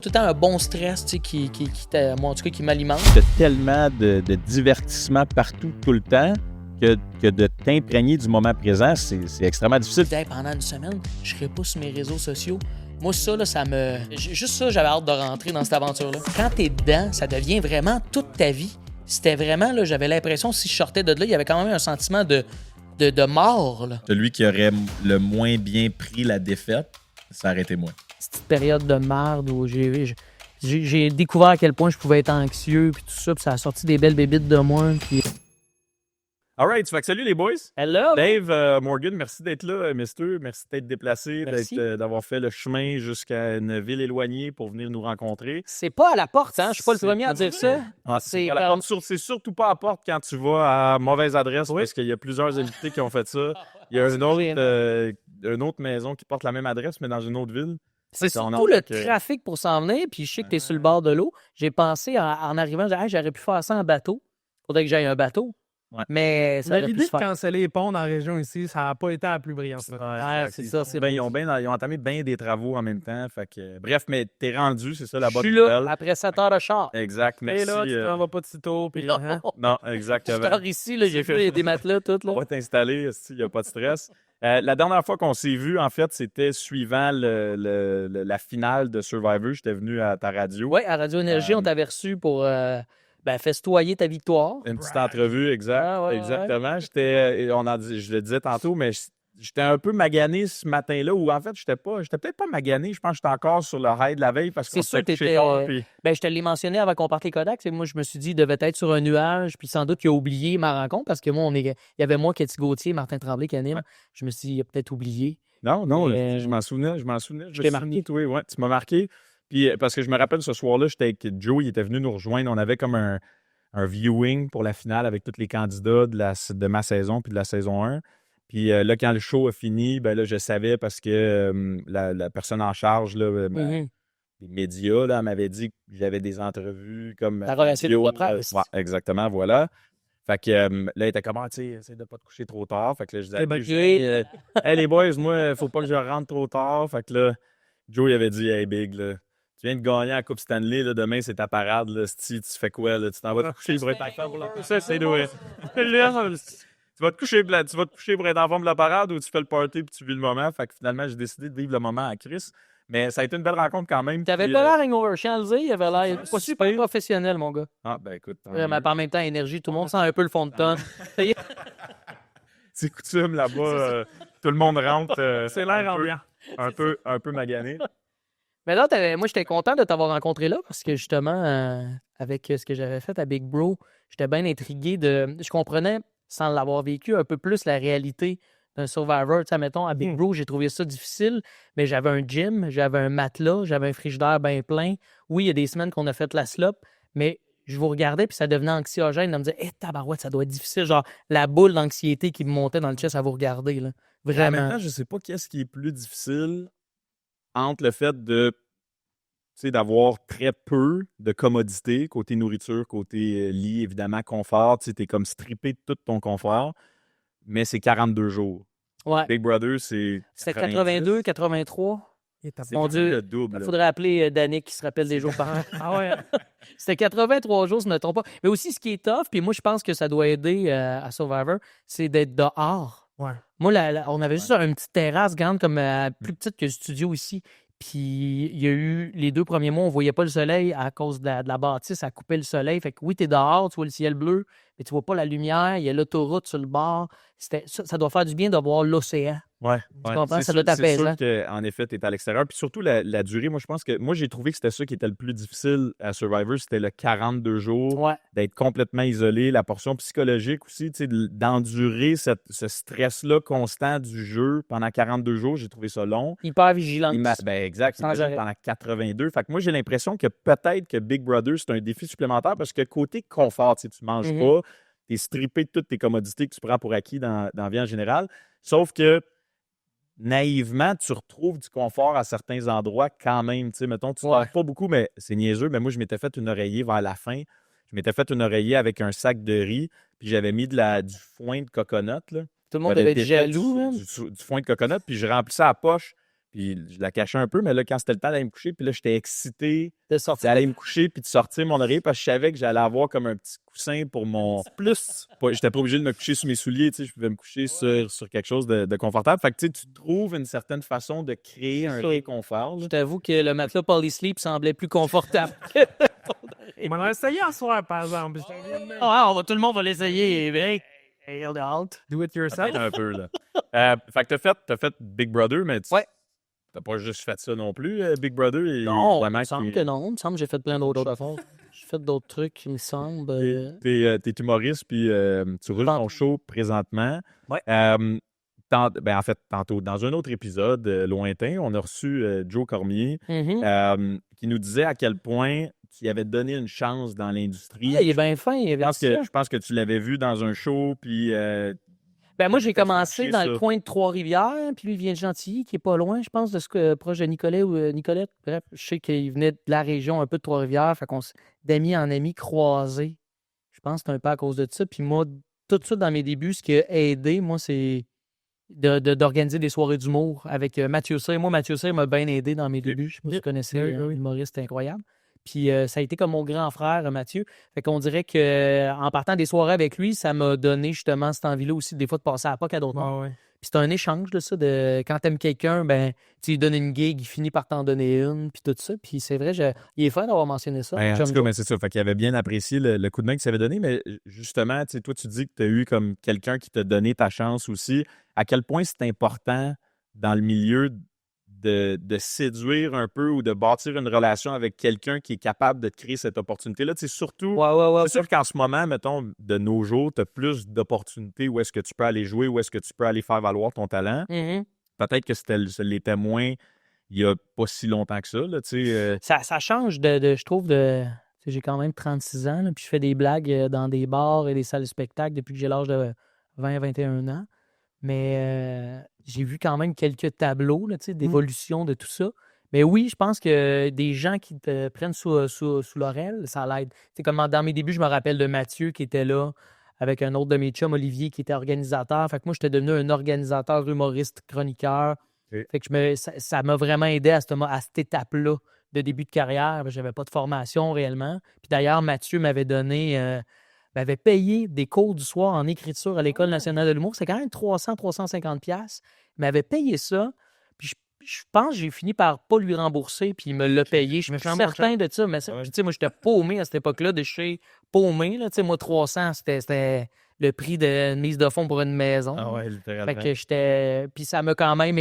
Tout le temps un bon stress, tu sais, moi, en tout cas, qui m'alimente. Il y a tellement de divertissement partout, tout le temps, que de t'imprégner du moment présent, c'est extrêmement difficile. Hey, pendant une semaine, je serais pas sur mes réseaux sociaux. Moi, ça, là, juste ça, j'avais hâte de rentrer dans cette aventure-là. Quand t'es dedans, ça devient vraiment toute ta vie. C'était vraiment, là, j'avais l'impression, si je sortais de là, il y avait quand même un sentiment de mort, là. Celui qui aurait le moins bien pris la défaite, ça aurait été moi. Cette période de merde où j'ai découvert à quel point je pouvais être anxieux, puis tout ça, puis ça a sorti des belles bébites de moi, puis... All right, fait que salut les boys. Hello! Dave, Morgan, merci d'être là, mister. Merci d'être déplacé, Merci. d'avoir fait le chemin jusqu'à une ville éloignée pour venir nous rencontrer. C'est pas à la porte, hein? Je suis pas le premier à dire ça. C'est surtout pas à la porte quand tu vas à mauvaise adresse, parce qu'il y a plusieurs invités qui ont fait ça. Il y a une autre maison qui porte la même adresse, mais dans une autre ville. C'est surtout le trafic pour s'en venir, puis je sais que tu es sur le bord de l'eau. J'ai pensé en arrivant, j'aurais pu faire ça en bateau. Faudrait que j'aille un bateau. Ouais. Mais ça aurait pu l'idée se faire. de canceller les ponts dans la région ici, ça n'a pas été la plus brillante. C'est ça, c'est ils ont entamé bien des travaux en même temps. Fait que, bref, mais t'es rendu, c'est ça la bonne nouvelle. Je suis là, après 7 heures de char. Exact, merci. Et là, tu t'en vas pas de sitôt. Puis Non, exactement. Je dors ici, là, j'ai fait des matelas, tout. Là. On va t'installer, il n'y a pas de stress. La dernière fois qu'on s'est vu, en fait, c'était suivant la finale de Survivor. J'étais venu à ta radio. Oui, à Radio Énergie, on t'avait reçu pour festoyer ta victoire. Une petite entrevue, exactement. Je le disais tantôt, mais j'étais un peu magané ce matin-là, ou en fait, j'étais peut-être pas magané, je pense que j'étais encore sur le high de la veille parce que c'est sûr que je te l'ai mentionné avant qu'on parte les Kodaks, et moi, je me suis dit, il devait être sur un nuage, puis sans doute qu'il a oublié ma rencontre, parce que moi, il y avait moi, Cathy Gauthier, Martin Tremblay qui anime. Ouais. Je me suis dit, il a peut-être oublié. Non, je m'en souvenais. Je t'ai marqué. Oui, tu m'as marqué. Puis, parce que je me rappelle, ce soir-là, j'étais avec Joe, il était venu nous rejoindre. On avait comme un viewing pour la finale avec tous les candidats de ma saison puis de la saison 1. Puis là, quand le show a fini, ben là, je savais parce que la personne en charge, là, les médias, là, elle m'avait dit que j'avais des entrevues comme... La relation de presse. Ouais, exactement, voilà. Fait que là, il était comme, tu sais, essaie de pas te coucher trop tard. Fait que là, je disais, hey les boys, moi, faut pas que je rentre trop tard. Fait que là, Joe, il avait dit, hey Big, là, tu viens de gagner la Coupe Stanley, là, demain, c'est ta parade. Là, tu fais quoi? Là? Tu t'en vas te coucher pour être en forme pour la parade? Tu vas te coucher pour être en forme de la parade ou tu fais le party puis tu vis le moment? Fait que finalement, j'ai décidé de vivre le moment à Chris. Mais ça a été une belle rencontre quand même. T'avais pas l'air hangover, je tiens à le dire. Il avait l'air pas super professionnel, mon gars. Ah, ben écoute. Mais en même temps, énergie, tout le monde sent un peu le fond de tonne. C'est coutume là-bas. Tout le monde rentre. C'est l'air ambiant. Un peu magané. Mais là, moi, j'étais content de t'avoir rencontré là parce que justement, avec ce que j'avais fait à Big Bro, j'étais bien intrigué je comprenais, sans l'avoir vécu, un peu plus la réalité d'un Survivor. Tu sais, mettons, à Big Bro, j'ai trouvé ça difficile, mais j'avais un gym, j'avais un matelas, j'avais un frigidaire bien plein. Oui, il y a des semaines qu'on a fait la slop, mais je vous regardais puis ça devenait anxiogène. On me disait, tabarouette, ça doit être difficile. Genre, la boule d'anxiété qui me montait dans le chest à vous regarder. Là. Vraiment. Maintenant, je sais pas qu'est-ce qui est plus difficile entre le fait d'avoir très peu de commodité, côté nourriture, côté lit, évidemment, confort. Tu es comme strippé de tout ton confort, mais c'est 42 jours. Ouais. Big Brother, c'est... C'était 82, 83. Mon Dieu, il faudrait appeler Danick qui se rappelle des jours par an. Ah ouais. C'était 83 jours, si je ne me trompe pas. Mais aussi, ce qui est tough, puis moi, je pense que ça doit aider à Survivor, c'est d'être dehors. Ouais. Moi, on avait juste une petite terrasse grande, comme plus petite que le studio ici. Puis il y a eu les 2 premiers mois, on ne voyait pas le soleil à cause de la bâtisse, ça coupait le soleil. Fait que oui, tu es dehors, tu vois le ciel bleu, mais tu vois pas la lumière, il y a l'autoroute sur le bord. Ça doit faire du bien de voir l'océan. Ouais. Tu comprends? Ça doit t'apaiser. C'est sûr qu'en effet, tu es à l'extérieur. Puis surtout, la durée, moi, je pense que... Moi, j'ai trouvé que c'était ça qui était le plus difficile à Survivor. C'était le 42 jours, d'être complètement isolé. La portion psychologique aussi, tu sais, d'endurer ce stress-là constant du jeu pendant 42 jours. J'ai trouvé ça long. Hyper vigilant. Exact. Pendant 82. Fait que moi, j'ai l'impression que peut-être que Big Brother, c'est un défi supplémentaire parce que côté confort, tu manges pas, tu es strippé de toutes tes commodités que tu prends pour acquis dans la vie en général. Sauf que naïvement, tu retrouves du confort à certains endroits quand même. Tu sais, mettons, tu ne parles pas beaucoup, mais c'est niaiseux. Mais moi, je m'étais fait une oreiller vers la fin. Je m'étais fait une oreiller avec un sac de riz, puis j'avais mis du foin de coconut. Là. Tout le monde devait être jaloux. Du foin de coconut, puis je remplissais la poche. Puis je la cachais un peu, mais là, quand c'était le temps d'aller me coucher, puis là, j'étais excité De sortir. d'aller me coucher puis de sortir mon oreiller parce que je savais que j'allais avoir comme un petit coussin pour mon plus. J'étais pas obligé de me coucher sur mes souliers, je pouvais me coucher sur quelque chose de confortable. Fait que tu trouves une certaine façon de créer un réconfort. Là. Je t'avoue que le matelas Polysleep semblait plus confortable. On va essayer en soir, par exemple. Tout le monde va l'essayer. Hear the halt. Do it yourself. Un peu, là. Fait que t'as fait Big Brother, mais t'as pas juste fait ça non plus, Big Brother. Non, il me semble que non. Il me semble que j'ai fait plein d'autres affaires. J'ai fait d'autres trucs, il me semble. T'es humoriste, puis tu roules ton show présentement. Ouais. En fait, tantôt, dans un autre épisode lointain, on a reçu Joe Cormier qui nous disait à quel point tu y avais donné une chance dans l'industrie. Il est bien fin. Je pense que tu l'avais vu dans un show, puis... moi, j'ai commencé dans le coin de Trois-Rivières, puis lui, il vient de Gentilly, qui est pas loin, je pense, de ce que proche de Nicolet ou Nicolette. Bref, je sais qu'il venait de la région, un peu de Trois-Rivières, fait qu'on s'est d'amis en amis croisés. Je pense que c'est un peu à cause de ça. Puis moi, tout ça dans mes débuts, ce qui a aidé, moi, c'est d'organiser des soirées d'humour avec Mathieu Cyr. Moi, Mathieu Cyr m'a bien aidé dans mes débuts. Je sais pas si tu connaissais, un humoriste incroyable. Puis ça a été comme mon grand frère, Mathieu. Fait qu'on dirait qu'en partant des soirées avec lui, ça m'a donné justement cette envie-là aussi, des fois, de passer à la POC à d'autres mondes. Ouais. Puis c'est un échange de ça, de quand t'aimes quelqu'un, tu lui donnes une gig, il finit par t'en donner une, puis tout ça. Puis c'est vrai, il est fun d'avoir mentionné ça. En tout cas, mais c'est ça. Fait qu'il avait bien apprécié le coup de main qu'il s'avait donné, mais justement, toi, tu dis que tu as eu comme quelqu'un qui t'a donné ta chance aussi. À quel point c'est important dans le milieu de séduire un peu ou de bâtir une relation avec quelqu'un qui est capable de te créer cette opportunité-là. Surtout, c'est sûr qu'en ce moment, mettons, de nos jours, tu as plus d'opportunités où est-ce que tu peux aller jouer, où est-ce que tu peux aller faire valoir ton talent. Mm-hmm. Peut-être que ça l'était moins il n'y a pas si longtemps que ça. Là, ça change je trouve, j'ai quand même 36 ans, là, puis je fais des blagues dans des bars et des salles de spectacle depuis que j'ai l'âge de 20-21 ans. Mais j'ai vu quand même quelques tableaux là, d'évolution de tout ça. Mais oui, je pense que des gens qui te prennent sous l'oreille, ça l'aide. Comme dans mes débuts, je me rappelle de Mathieu qui était là avec un autre de mes chums, Olivier, qui était organisateur. Fait que moi, j'étais devenu un organisateur, humoriste, chroniqueur. Okay. Fait que ça m'a vraiment aidé à cette étape-là de début de carrière. J'avais pas de formation réellement. Puis d'ailleurs, Mathieu m'avait payé des cours du soir en écriture à l'École nationale de l'humour. C'est quand même 300-350$. Il m'avait payé ça. Puis je pense que j'ai fini par pas lui rembourser, puis il me l'a payé. Je suis certain de ça. Mais moi, j'étais paumé à cette époque-là, de chez paumé. Là, moi, 300$, c'était le prix de mise de fonds pour une maison. Ah ouais, littéralement. Fait que puis ça m'a quand même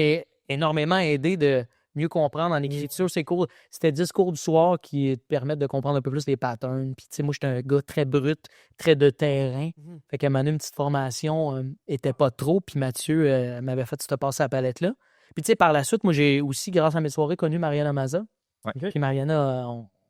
énormément aidé de mieux comprendre en écriture. Ces cours, c'était 10 cours du soir qui te permettent de comprendre un peu plus les patterns. Puis, moi, j'étais un gars très brut, très de terrain. Fait qu'à un moment donné, une petite formation était pas trop. Puis Mathieu m'avait fait se passer à la palette-là. Puis, par la suite, moi, j'ai aussi, grâce à mes soirées, connu Mariana Maza. Ouais. Puis Mariana,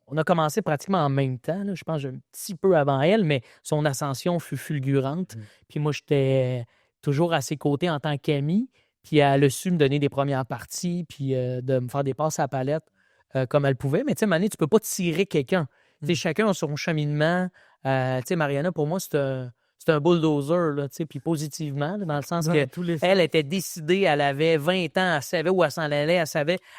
on a commencé pratiquement en même temps. Là. Je pense un petit peu avant elle, mais son ascension fut fulgurante. Puis moi, j'étais toujours à ses côtés en tant qu'ami. Puis elle a su me donner des premières parties, puis de me faire des passes à la palette comme elle pouvait. Mais tu sais, Mané, tu peux pas tirer quelqu'un. Chacun a son cheminement. Mariana, pour moi, c'est un bulldozer, là, puis positivement, là, dans le sens qu'elle était décidée, elle avait 20 ans, elle savait où elle s'en allait,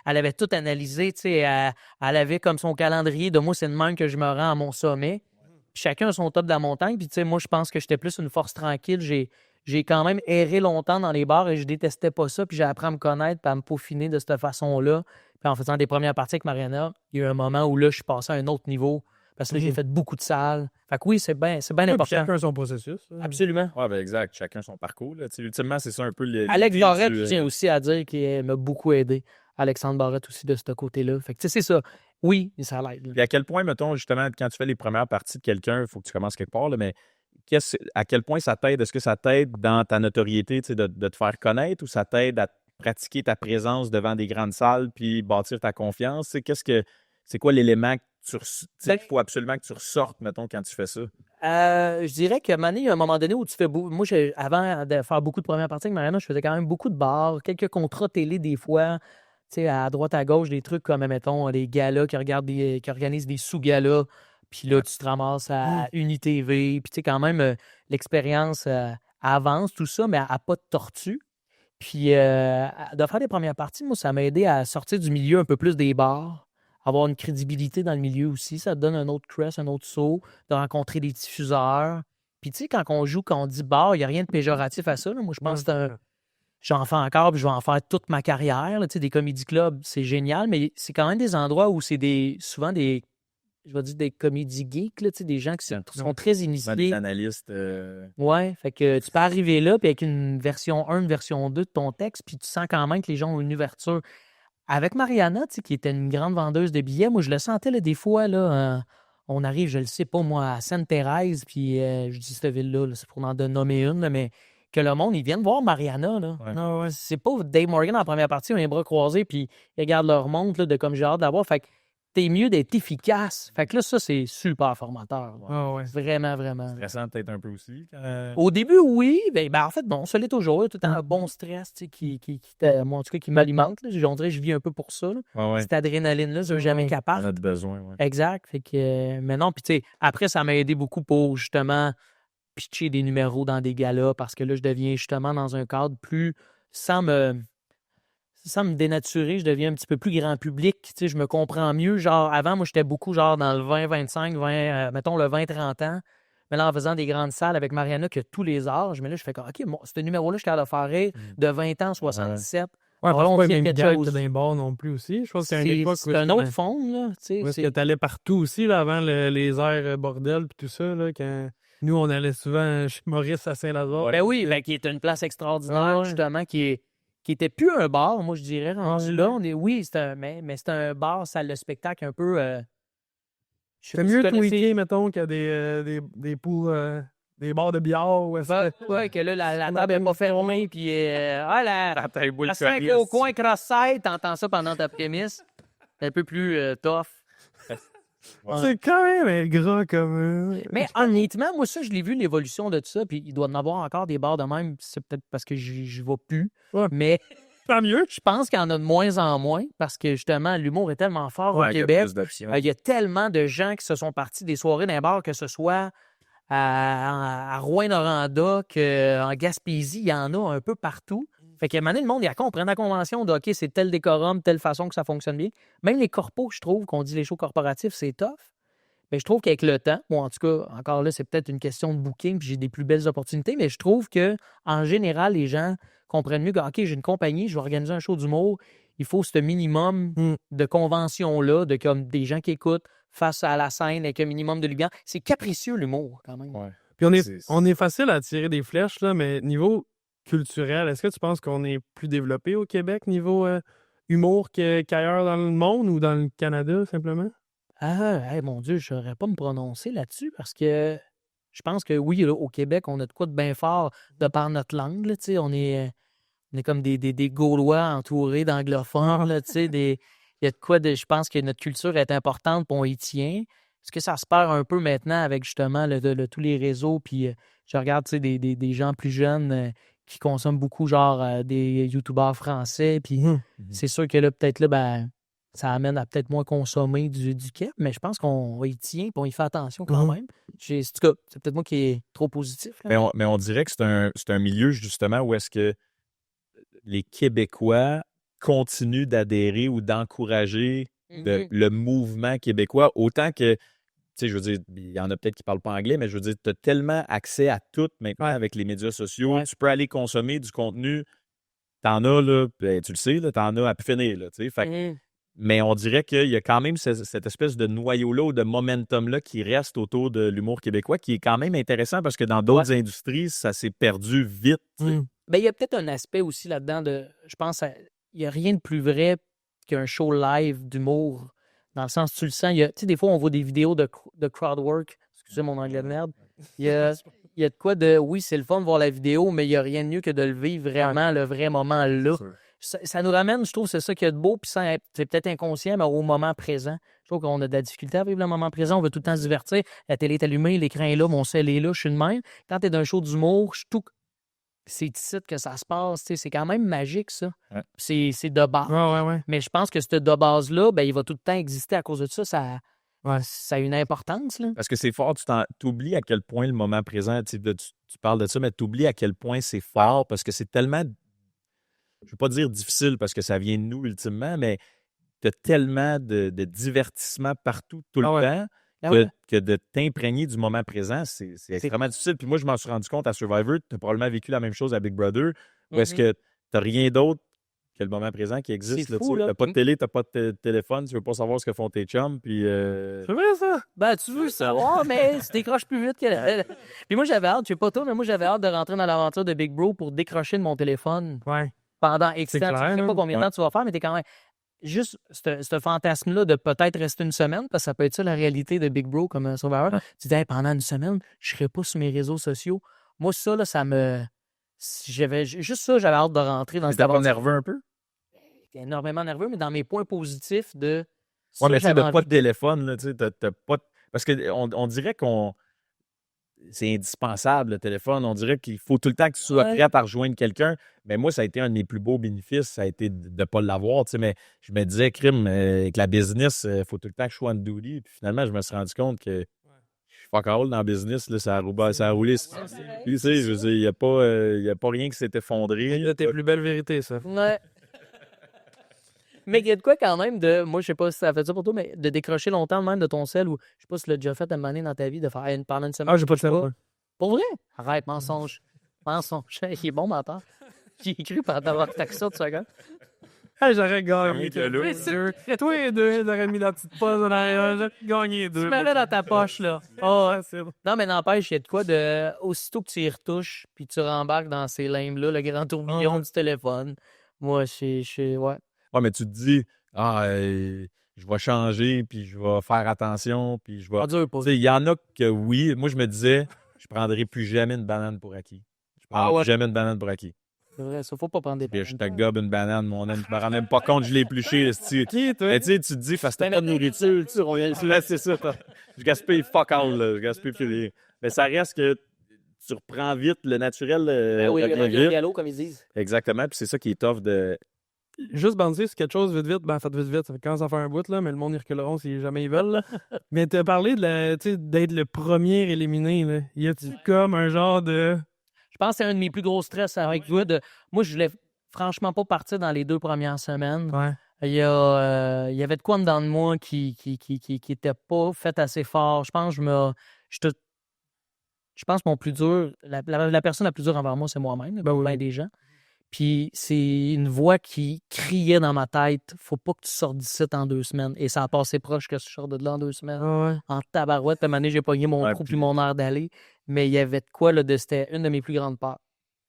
elle avait tout analysé, elle avait comme son calendrier de moi, c'est de même que je me rends à mon sommet. Puis chacun a son top de la montagne. Puis moi, je pense que j'étais plus une force tranquille. J'ai quand même erré longtemps dans les bars et je détestais pas ça. Puis j'ai appris à me connaître et à me peaufiner de cette façon-là. Puis en faisant des premières parties avec Mariana, il y a eu un moment où là, je suis passé à un autre niveau. Parce que là, j'ai fait beaucoup de salles. Fait que oui, c'est bien important. Chacun son processus. Absolument. Oui, exact. Chacun son parcours. Là. Ultimement, c'est ça un peu... Alex Barrette, je tiens aussi à dire qu'il m'a beaucoup aidé. Alexandre Barrette aussi de ce côté-là. Fait que c'est ça. Oui, ça l'aide. Puis à quel point, mettons, justement, quand tu fais les premières parties de quelqu'un, il faut que tu commences quelque part, là, mais à quel point ça t'aide? Est-ce que ça t'aide dans ta notoriété de te faire connaître ou ça t'aide à pratiquer ta présence devant des grandes salles puis bâtir ta confiance? C'est quoi l'élément qu'il faut absolument que tu ressortes, mettons, quand tu fais ça? Je dirais qu'à un moment donné où tu fais beaucoup... Moi, avant de faire beaucoup de premières parties avec Mariana, je faisais quand même beaucoup de bars, quelques contrats télé des fois, à droite, à gauche, des trucs comme, mettons, des galas qui organisent des sous-galas. Puis là, tu te ramasses à UniTV. Puis tu sais, quand même, l'expérience avance, tout ça, mais à pas de tortue. Puis de faire les premières parties, moi, ça m'a aidé à sortir du milieu un peu plus des bars, avoir une crédibilité dans le milieu aussi. Ça te donne un autre crest, un autre saut, de rencontrer des diffuseurs. Puis tu sais, quand on dit bar, il n'y a rien de péjoratif à ça. Là. Moi, je pense que j'en fais encore, puis je vais en faire toute ma carrière. Là. Tu sais, des comédie clubs, c'est génial, mais c'est quand même des endroits où c'est souvent des, je vais dire des comédies geeks, là, tu sais, des gens qui sont très Des initiés. analystes. Ouais, fait que tu peux arriver là, puis avec une version 1, une version 2 de ton texte, puis tu sens quand même que les gens ont une ouverture. Avec Mariana, tu sais, qui était une grande vendeuse de billets, moi, je le sentais, là, des fois, là, on arrive, je le sais pas, moi, à Sainte-Thérèse, puis je dis cette ville-là, là, c'est pour en nommer une, là, mais que le monde, ils viennent voir Mariana, là. Ouais. Ah ouais. C'est pas Dave Morgan en première partie, ils ont les bras croisés, puis ils regardent leur montre, là, de comme j'ai hâte d'avoir. Fait que t'es mieux d'être efficace. Fait que là, ça, c'est super formateur. Là. Ah ouais. Vraiment, vraiment. Stressant peut-être un peu aussi. Au début, oui. Ben, en fait, bon, ça l'est toujours. Tout un bon stress, tu sais, moi, en tout cas, qui m'alimente. Là. On dirait que je vis un peu pour ça. Là. Cette adrénaline-là, je suis jamais On capable. a besoin, ouais. Exact. Fait que, mais non, puis tu sais, après, ça m'a aidé beaucoup pour justement pitcher des numéros dans des galas parce que là, je deviens justement dans un cadre plus sans me dénaturer, je deviens un petit peu plus grand public. Tu sais, je me comprends mieux. Genre, avant, moi, j'étais beaucoup genre dans le 20-25, mettons le 20-30 ans. Mais là, en faisant des grandes salles avec Mariana qui a tous les âges, mais là, je fais comme, OK, ce numéro-là, je suis capable de faire rire de 20 ans à 77. Ouais, Alors, parce on que tient même quelque gag chose. que dans les bars non plus aussi. Je pense qu'il y a une époque C'est un autre fond, là. Tu sais, Parce que t'allais partout aussi, là, avant les airs bordel puis tout ça, là, quand nous, on allait souvent chez Maurice à Saint-Lazare. Ben oui, ben, qui est une place extraordinaire, justement, qui était plus un bar, moi, je dirais. Rendu là, oui, mais c'est un bar, salle de spectacle un peu... C'est mieux tweaké, mettons, qu'il y a des poules, des bars de billard. Ouais, ouais, que là, la table n'est pas fermée, puis la 5 au coin cross-side, t'entends ça pendant ta prémisse. C'est un peu plus tough. C'est quand même ingrat comme... Mais honnêtement, moi, ça, je l'ai vu, l'évolution de tout ça, puis il doit en avoir encore des bars de même. C'est peut-être parce que je vais plus. Ouais. Mais tant mieux. je pense qu'il y en a de moins en moins parce que, justement, l'humour est tellement fort au Québec. Il y a tellement de gens qui se sont partis des soirées d'un bar, que ce soit à Rouyn-Noranda, qu'en Gaspésie, il y en a un peu partout. Fait qu'à un moment donné, le monde, il y a comprendre la convention de OK, c'est tel décorum, telle façon que ça fonctionne bien. Même les corpos, je trouve, qu'on dit les shows corporatifs, c'est tough. Mais je trouve qu'avec le temps, bon, en tout cas, encore là, c'est peut-être une question de booking, puis j'ai des plus belles opportunités, mais je trouve que en général, les gens comprennent mieux que OK, j'ai une compagnie, je vais organiser un show d'humour, il faut ce minimum de convention-là, de comme des gens qui écoutent face à la scène avec un minimum de lumière. C'est capricieux, l'humour, quand même. Ouais. Puis on est facile à tirer des flèches, là, mais niveau culturel, est-ce que tu penses qu'on est plus développé au Québec niveau humour qu'ailleurs dans le monde ou dans le Canada, simplement? Mon Dieu, je ne saurais pas me prononcer là-dessus parce que je pense que oui, là, au Québec, on a de quoi de bien fort de par notre langue. Là, on est comme des Gaulois entourés d'anglophones. Là, il y a de quoi de. Je pense que notre culture est importante et on y tient. Est-ce que ça se perd un peu maintenant avec justement tous les réseaux? Puis je regarde des gens plus jeunes qui consomment beaucoup, genre des youtubeurs français. Puis c'est sûr que là, peut-être là, ben, ça amène à peut-être moins consommer du Québec, mais je pense qu'on y tient et on y fait attention quand même. En tout cas, c'est peut-être moi qui est trop positif. Là. Mais on dirait que c'est un milieu, justement, où est-ce que les Québécois continuent d'adhérer ou d'encourager le mouvement québécois, autant que, tu sais, je veux dire, il y en a peut-être qui ne parlent pas anglais, mais je veux dire, tu as tellement accès à tout maintenant avec les médias sociaux. Ouais. Tu peux aller consommer du contenu. T'en as, là, ben, tu le sais, là, t'en as à pu finir, là, tu sais. Fait mais on dirait qu'il y a quand même cette espèce de noyau-là ou de momentum-là qui reste autour de l'humour québécois, qui est quand même intéressant parce que dans d'autres industries, ça s'est perdu vite. Ben, il y a peut-être un aspect aussi là-dedans de, je pense, il n'y a rien de plus vrai qu'un show live d'humour. Dans le sens, tu le sens, tu sais, des fois, on voit des vidéos de crowdwork. Excusez mon anglais de merde. Il y a de quoi de, oui, c'est le fun de voir la vidéo, mais il n'y a rien de mieux que de le vivre vraiment, le vrai moment là. Ça nous ramène, je trouve, c'est ça qu'il y a de beau, puis c'est peut-être inconscient, mais au moment présent. Je trouve qu'on a de la difficulté à vivre le moment présent, on veut tout le temps se divertir. La télé est allumée, l'écran est là, mon sel est là, je suis de même. Quand tu es dans un show d'humour, c'est ici que ça se passe, c'est quand même magique, ça. Ouais. C'est de base. Ouais. Mais je pense que ce de base-là, ben, il va tout le temps exister à cause de ça. Ça a une importance. Là. Parce que c'est fort, tu oublies à quel point le moment présent, tu parles de ça, mais tu oublies à quel point c'est fort parce que c'est tellement je veux pas dire difficile parce que ça vient de nous ultimement, mais tu as tellement de divertissement partout, tout le temps, que de t'imprégner du moment présent, c'est extrêmement difficile. Puis moi, je m'en suis rendu compte à Survivor, tu as probablement vécu la même chose à Big Brother, où est-ce que tu n'as rien d'autre que le moment présent qui existe. C'est fou, tu là. n'as pas de télé, tu n'as pas de téléphone, tu veux pas savoir ce que font tes chums, puis... C'est vrai, ça? Ben, tu veux savoir, mais tu décroches plus vite que... Puis moi, j'avais hâte, je sais pas toi, mais moi, j'avais hâte de rentrer dans l'aventure de Big Bro pour décrocher de mon téléphone Ouais. pendant X temps. C'est Tu clair, sais là. pas combien de temps tu vas faire, mais t'es quand même... Juste ce fantasme-là de peut-être rester une semaine, parce que ça peut être ça la réalité de Big Bro comme un Survivor. Tu dis, hey, pendant une semaine, je serai pas sur mes réseaux sociaux. Moi, ça, là, ça me... Juste ça, j'avais hâte de rentrer dans cette T'es pas aventure. nerveux un peu? J'étais énormément nerveux, mais dans mes points positifs de... Oui, mais tu sais, j'avais t'as pas envie. de téléphone, là, tu sais, t'as pas... Parce qu'on dirait qu'on... C'est indispensable, le téléphone. On dirait qu'il faut tout le temps que tu sois prêt à rejoindre quelqu'un. Mais moi, ça a été un de mes plus beaux bénéfices, ça a été de ne pas l'avoir, tu sais, mais je me disais, crime, avec la business, il faut tout le temps que je sois en duty. Puis finalement, je me suis rendu compte que je suis fuck all dans le business, là, ça a roulé. Puis, tu sais, je veux dire, il n'y a pas rien qui s'est effondré. Une de tes plus belles vérités, ça. Ouais. Mais il y a de quoi quand même de... Moi, je sais pas si ça fait ça pour toi, mais de décrocher longtemps même de ton sel ou je sais pas si tu l'as déjà fait à un moment donné dans ta vie de faire pendant une semaine. Ah, j'ai pas de téléphone. Pour vrai? Arrête, mensonge. Mensonge. Il est bon, menteur. J'ai écrit pendant d'avoir taxé ça de secondes. Hey, j'aurais gagné. de l'eau. Et toi et deux, j'aurais mis la petite pause en arrière. J'aurais gagné deux. Tu mets-le dans ta poche, là. Oh, ouais, c'est bon. Non, mais n'empêche, il y a de quoi de... Aussitôt que tu y retouches, puis tu rembarques dans ces limbes-là, le grand tourbillon du téléphone. Moi, ouais. Ouais, mais tu te dis, je vais changer, puis je vais faire attention, puis je vais... Ça dure pas. Tu sais, il y en a que oui. Moi, je me disais, je prendrai plus jamais une banane pour acquis. Je prendrai plus jamais une banane pour acquis. C'est vrai, ça, faut pas prendre des Puis je te bananes. gobe une banane, mon ami. Je me rends même pas compte, je l'ai épluché. esti. Qui, toi? Mais tu sais, tu te dis, parce que t'as pas de nourriture, tu reviens là, c'est ça. Je gaspille fuck all, là. Je gaspille plus rien. Mais ça reste que tu reprends vite le naturel. Oui, revient le vite. galop, comme ils disent. Exactement, puis c'est ça qui est tough de... Juste bandiser sur quelque chose vite, ben faites vite, ça commence à faire un bout, là, mais le monde y reculeront si jamais ils veulent. Là. Mais t'as parlé de tu sais, d'être le premier éliminé. Là. Y a-tu comme un genre de. Je pense que c'est un de mes plus gros stress avec toi. Moi, je voulais franchement pas partir dans les 2 premières semaines. Ouais. Il y avait de quoi en dedans de moi qui était pas fait assez fort. Je pense je pense que mon plus dur, la personne la plus dure envers moi, c'est moi-même, Ben oui. bien des gens. Puis c'est une voix qui criait dans ma tête, faut pas que tu sortes d'ici en 2 semaines. Et ça a passé proche que je sorte de là en 2 semaines. Ah ouais. En tabarouette, à un moment donné, j'ai pogné mon trou puis mon air d'aller. Mais il y avait de quoi, là, c'était une de mes plus grandes peurs.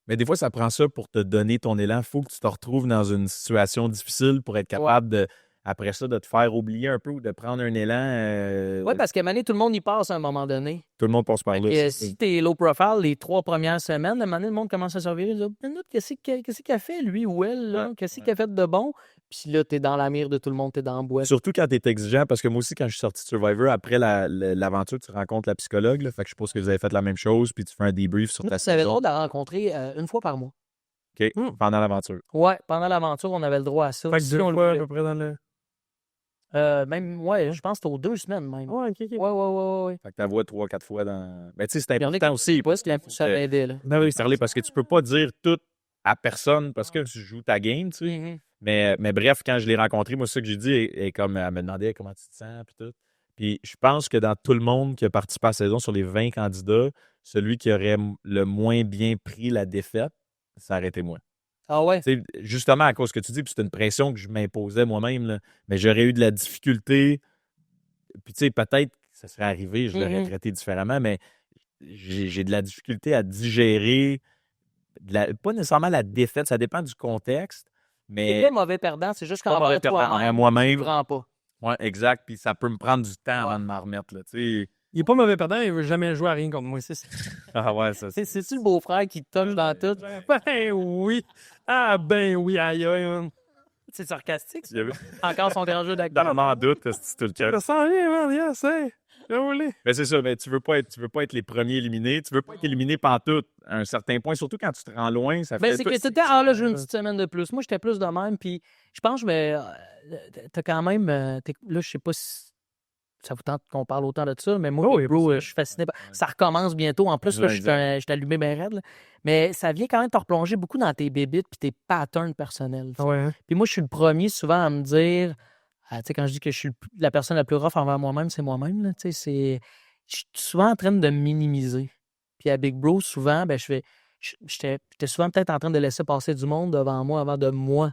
Mais des fois, ça prend ça pour te donner ton élan. Il faut que tu te retrouves dans une situation difficile pour être capable de, après ça, de te faire oublier un peu ou de prendre un élan. Oui, parce qu'à un moment donné, tout le monde y passe à un moment donné. Tout le monde passe par là. Et si tu es low profile les 3 premières semaines, à un moment donné, le monde commence à servir. Ils disent minute, qu'est-ce qu'il a fait, lui ou elle? Là? Qu'est-ce qu'il a fait de bon? Puis là, tu es dans la mire de tout le monde, tu es dans la boîte. Surtout quand tu es exigeant, parce que moi aussi, quand je suis sorti de Survivor, après l'aventure, tu rencontres la psychologue. Là, fait que je suppose que vous avez fait la même chose, puis tu fais un débrief sur ta Ça avait le saison. droit de la rencontrer une fois par mois. OK, pendant l'aventure. Ouais, pendant l'aventure, on avait le droit à ça. Fait que Si 2 on le fois à voulait. peu près dans le. Même, ouais, je pense que c'était aux 2 semaines même. Ouais, ok, ok. Ouais. Fait que tu la vois 3-4 fois dans... Mais tu sais, c'est Il y en a important qui aussi. parce que ça m'aidait, là. Ben oui, parler parce que tu peux pas dire tout à personne parce que tu joues ta game, tu sais. Mhm. Mais bref, quand je l'ai rencontré, moi, ça que j'ai dit, et comme elle me demandait comment tu te sens, puis tout. Puis je pense que dans tout le monde qui a participé à la saison, sur les 20 candidats, celui qui aurait le moins bien pris la défaite, ça aurait été moi. Ah ouais? Tu sais, justement, à cause que tu dis, puis c'était une pression que je m'imposais moi-même, là, mais j'aurais eu de la difficulté. Puis tu sais, peut-être que ça serait arrivé, je l'aurais traité différemment, mais j'ai de la difficulté à digérer, pas nécessairement la défaite, ça dépend du contexte, C'est mais pas mauvais perdant, c'est juste pas qu'en mauvais toi, perdant à je moi-même. prends pas. Ouais, exact. Puis ça peut me prendre du temps avant de m'en remettre. Là, tu sais. Il est pas mauvais perdant, il veut jamais jouer à rien contre moi. Ah ouais, ça. C'est-tu le beau-frère qui te touche dans tout? Ben oui. Ah ben oui, aïe aïe. C'est sarcastique, ça? Il y avait- Encore son grand jeu Dans d'acteur. le m'en doute, c'est tout le cas. Ça sent rien, man. Yes, hey. Roulé. Mais c'est ça, mais tu veux pas être les premiers éliminés. Tu veux pas être éliminé pantoute à un certain point, surtout quand tu te rends loin. Ça Ben, fait c'est que c'était, là, j'ai une petite semaine de plus. Moi, j'étais plus de même, puis je pense que t'as quand même, là, je sais pas si ça vous tente qu'on parle autant de ça, mais moi, Oh, Big oui, Bro, parce que- je suis fasciné. Ça recommence bientôt. En plus, là, je suis allumé bien raide. Là. Mais ça vient quand même te replonger beaucoup dans tes bébites puis tes patterns personnels. Ah ouais, hein? Puis moi, je suis le premier souvent à me dire, tu sais, quand je dis que je suis la personne la plus rough envers moi-même, c'est moi-même. Là, tu sais, je suis souvent en train de me minimiser. Puis à Big Bro, souvent, ben, j'étais souvent peut-être en train de laisser passer du monde devant moi avant de moi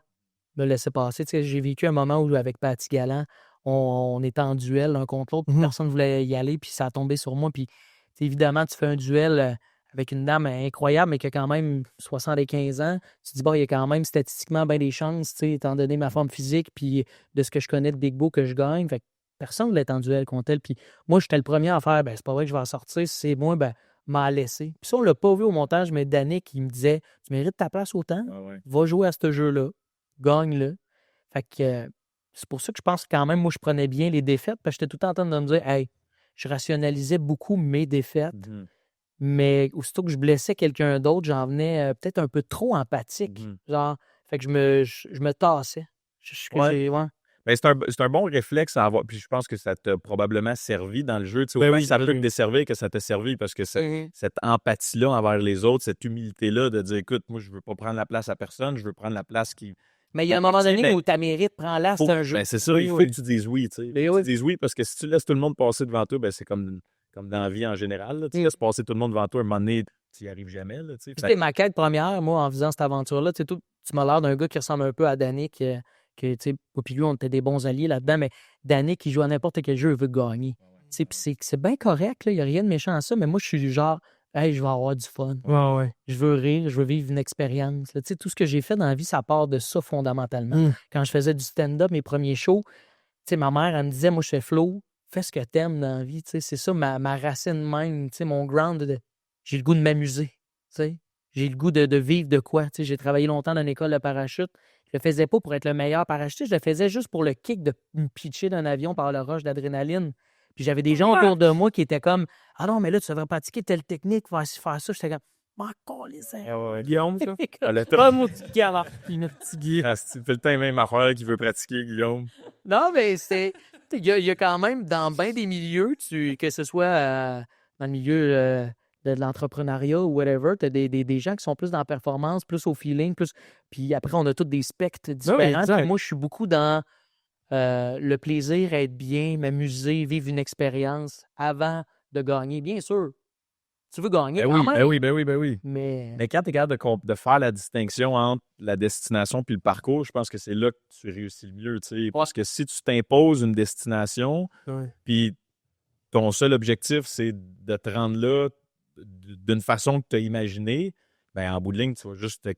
me laisser passer. Tu sais, j'ai vécu un moment où, avec Patty Galland, on était en duel l'un contre l'autre, puis personne ne voulait y aller, puis ça a tombé sur moi. Puis tu sais, évidemment, tu fais un duel avec une dame incroyable, mais qui a quand même 75 ans. Tu te dis, bon, il y a quand même statistiquement bien des chances, tu sais, étant donné ma forme physique, puis de ce que je connais de Big Bo, que je gagne. Fait que personne ne voulait être en duel contre elle. Puis moi, j'étais le premier à faire, ben c'est pas vrai que je vais en sortir. Si c'est moi, ben m'a laissé. Puis ça, on l'a pas vu au montage, mais Danick, qui me disait, tu mérites ta place autant, va jouer à ce jeu-là, gagne-le. Fait que c'est pour ça que je pense que quand même, moi, je prenais bien les défaites, parce que j'étais tout le temps en train de me dire, hey, je rationalisais beaucoup mes défaites, mais aussitôt que je blessais quelqu'un d'autre, j'en venais peut-être un peu trop empathique. Genre, fait que je me tassais. Ben, c'est un bon réflexe à avoir. Puis je pense que ça t'a probablement servi dans le jeu. Tu sais, Ben autant oui, ça peut oui. te desservir que ça t'a servi parce que cette empathie-là envers les autres, cette humilité-là de dire, écoute, moi, je veux pas prendre la place à personne, je veux prendre la place qui. Mais il y a un moment donné Ben, où ta mérite prend là, c'est un jeu. Ben, c'est ça, il faut que tu dises oui. Tu sais. Ben Faut que oui. tu dises oui parce que si tu laisses tout le monde passer devant toi, ben, c'est comme dans la vie en général. Là. Tu laisses passer tout le monde devant toi, à un moment donné, tu n'y arrives jamais. Là, tu sais. C'était ma quête première, moi, en faisant cette aventure-là. Tu sais, tu m'as l'air d'un gars qui ressemble un peu à Danick, que tu sais, moi puis lui, on était des bons alliés là-dedans, mais Danick, qui joue à n'importe quel jeu, il veut gagner. Tu sais, puis c'est bien correct, il n'y a rien de méchant à ça, mais moi, je suis du genre, hey, je vais avoir du fun. Ouais. Je veux rire, je veux vivre une expérience. là. Tu sais, tout ce que j'ai fait dans la vie, ça part de ça fondamentalement. Quand je faisais du stand-up, mes premiers shows, tu sais, ma mère, elle me disait, moi, je fais Flo, fais ce que t'aimes dans la vie. Tu sais, c'est ça ma racine même, tu sais, mon ground. J'ai le goût de m'amuser. Tu sais. J'ai le goût de vivre de quoi. Tu sais, j'ai travaillé longtemps dans une école de parachute. Je le faisais pas pour être le meilleur parachutiste, je le faisais juste pour le kick de me pitcher d'un avion par le rush d'adrénaline. Puis j'avais des gens autour de moi qui étaient comme, ah non, mais là, tu devrais pratiquer telle technique, faire ça. J'étais comme, encore les airs. Guillaume, ça? Pas mon petit gars, alors. Puis notre petit Guy. C'est tout le temps la même affaire qu'il veut pratiquer, Guillaume. Non, mais c'est. Il y a quand même, dans bien des milieux, que ce soit dans le milieu de l'entrepreneuriat ou whatever, tu as des gens qui sont plus dans la performance, plus au feeling, plus. Puis après, on a tous des spectres différents. Puis moi, je suis beaucoup dans le plaisir, être bien, m'amuser, vivre une expérience avant de gagner. Bien sûr, tu veux gagner quand même. Ben oui. Mais quand tu es capable de faire la distinction entre la destination puis le parcours, je pense que c'est là que tu réussis le mieux. T'sais. Parce que si tu t'imposes une destination, puis ton seul objectif, c'est de te rendre là d'une façon que tu as imaginée, ben en bout de ligne, tu vas juste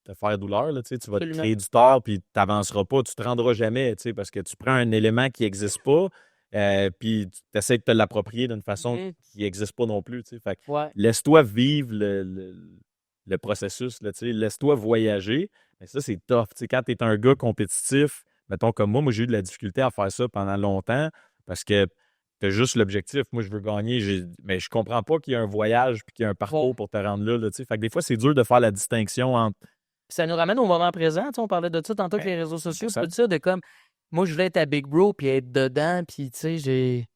te faire douleur. Là, tu vas te créer du tort, puis tu n'avanceras pas, tu ne te rendras jamais, parce que tu prends un élément qui n'existe pas, puis tu essaies de te l'approprier d'une façon qui n'existe pas non plus. Fait que laisse-toi vivre le processus, là, laisse-toi voyager. Mais ça, c'est tough. Quand tu es un gars compétitif, mettons comme moi, j'ai eu de la difficulté à faire ça pendant longtemps parce que tu as juste l'objectif. Moi, je veux gagner, mais je comprends pas qu'il y a un voyage puis qu'il y a un parcours pour te rendre là. Fait que des fois, c'est dur de faire la distinction entre. Puis ça nous ramène au moment présent. On parlait de ça tantôt avec les réseaux sociaux. Tout ça, de comme, moi, je voulais être à Big Bro puis être dedans. Puis, tu sais, j'ai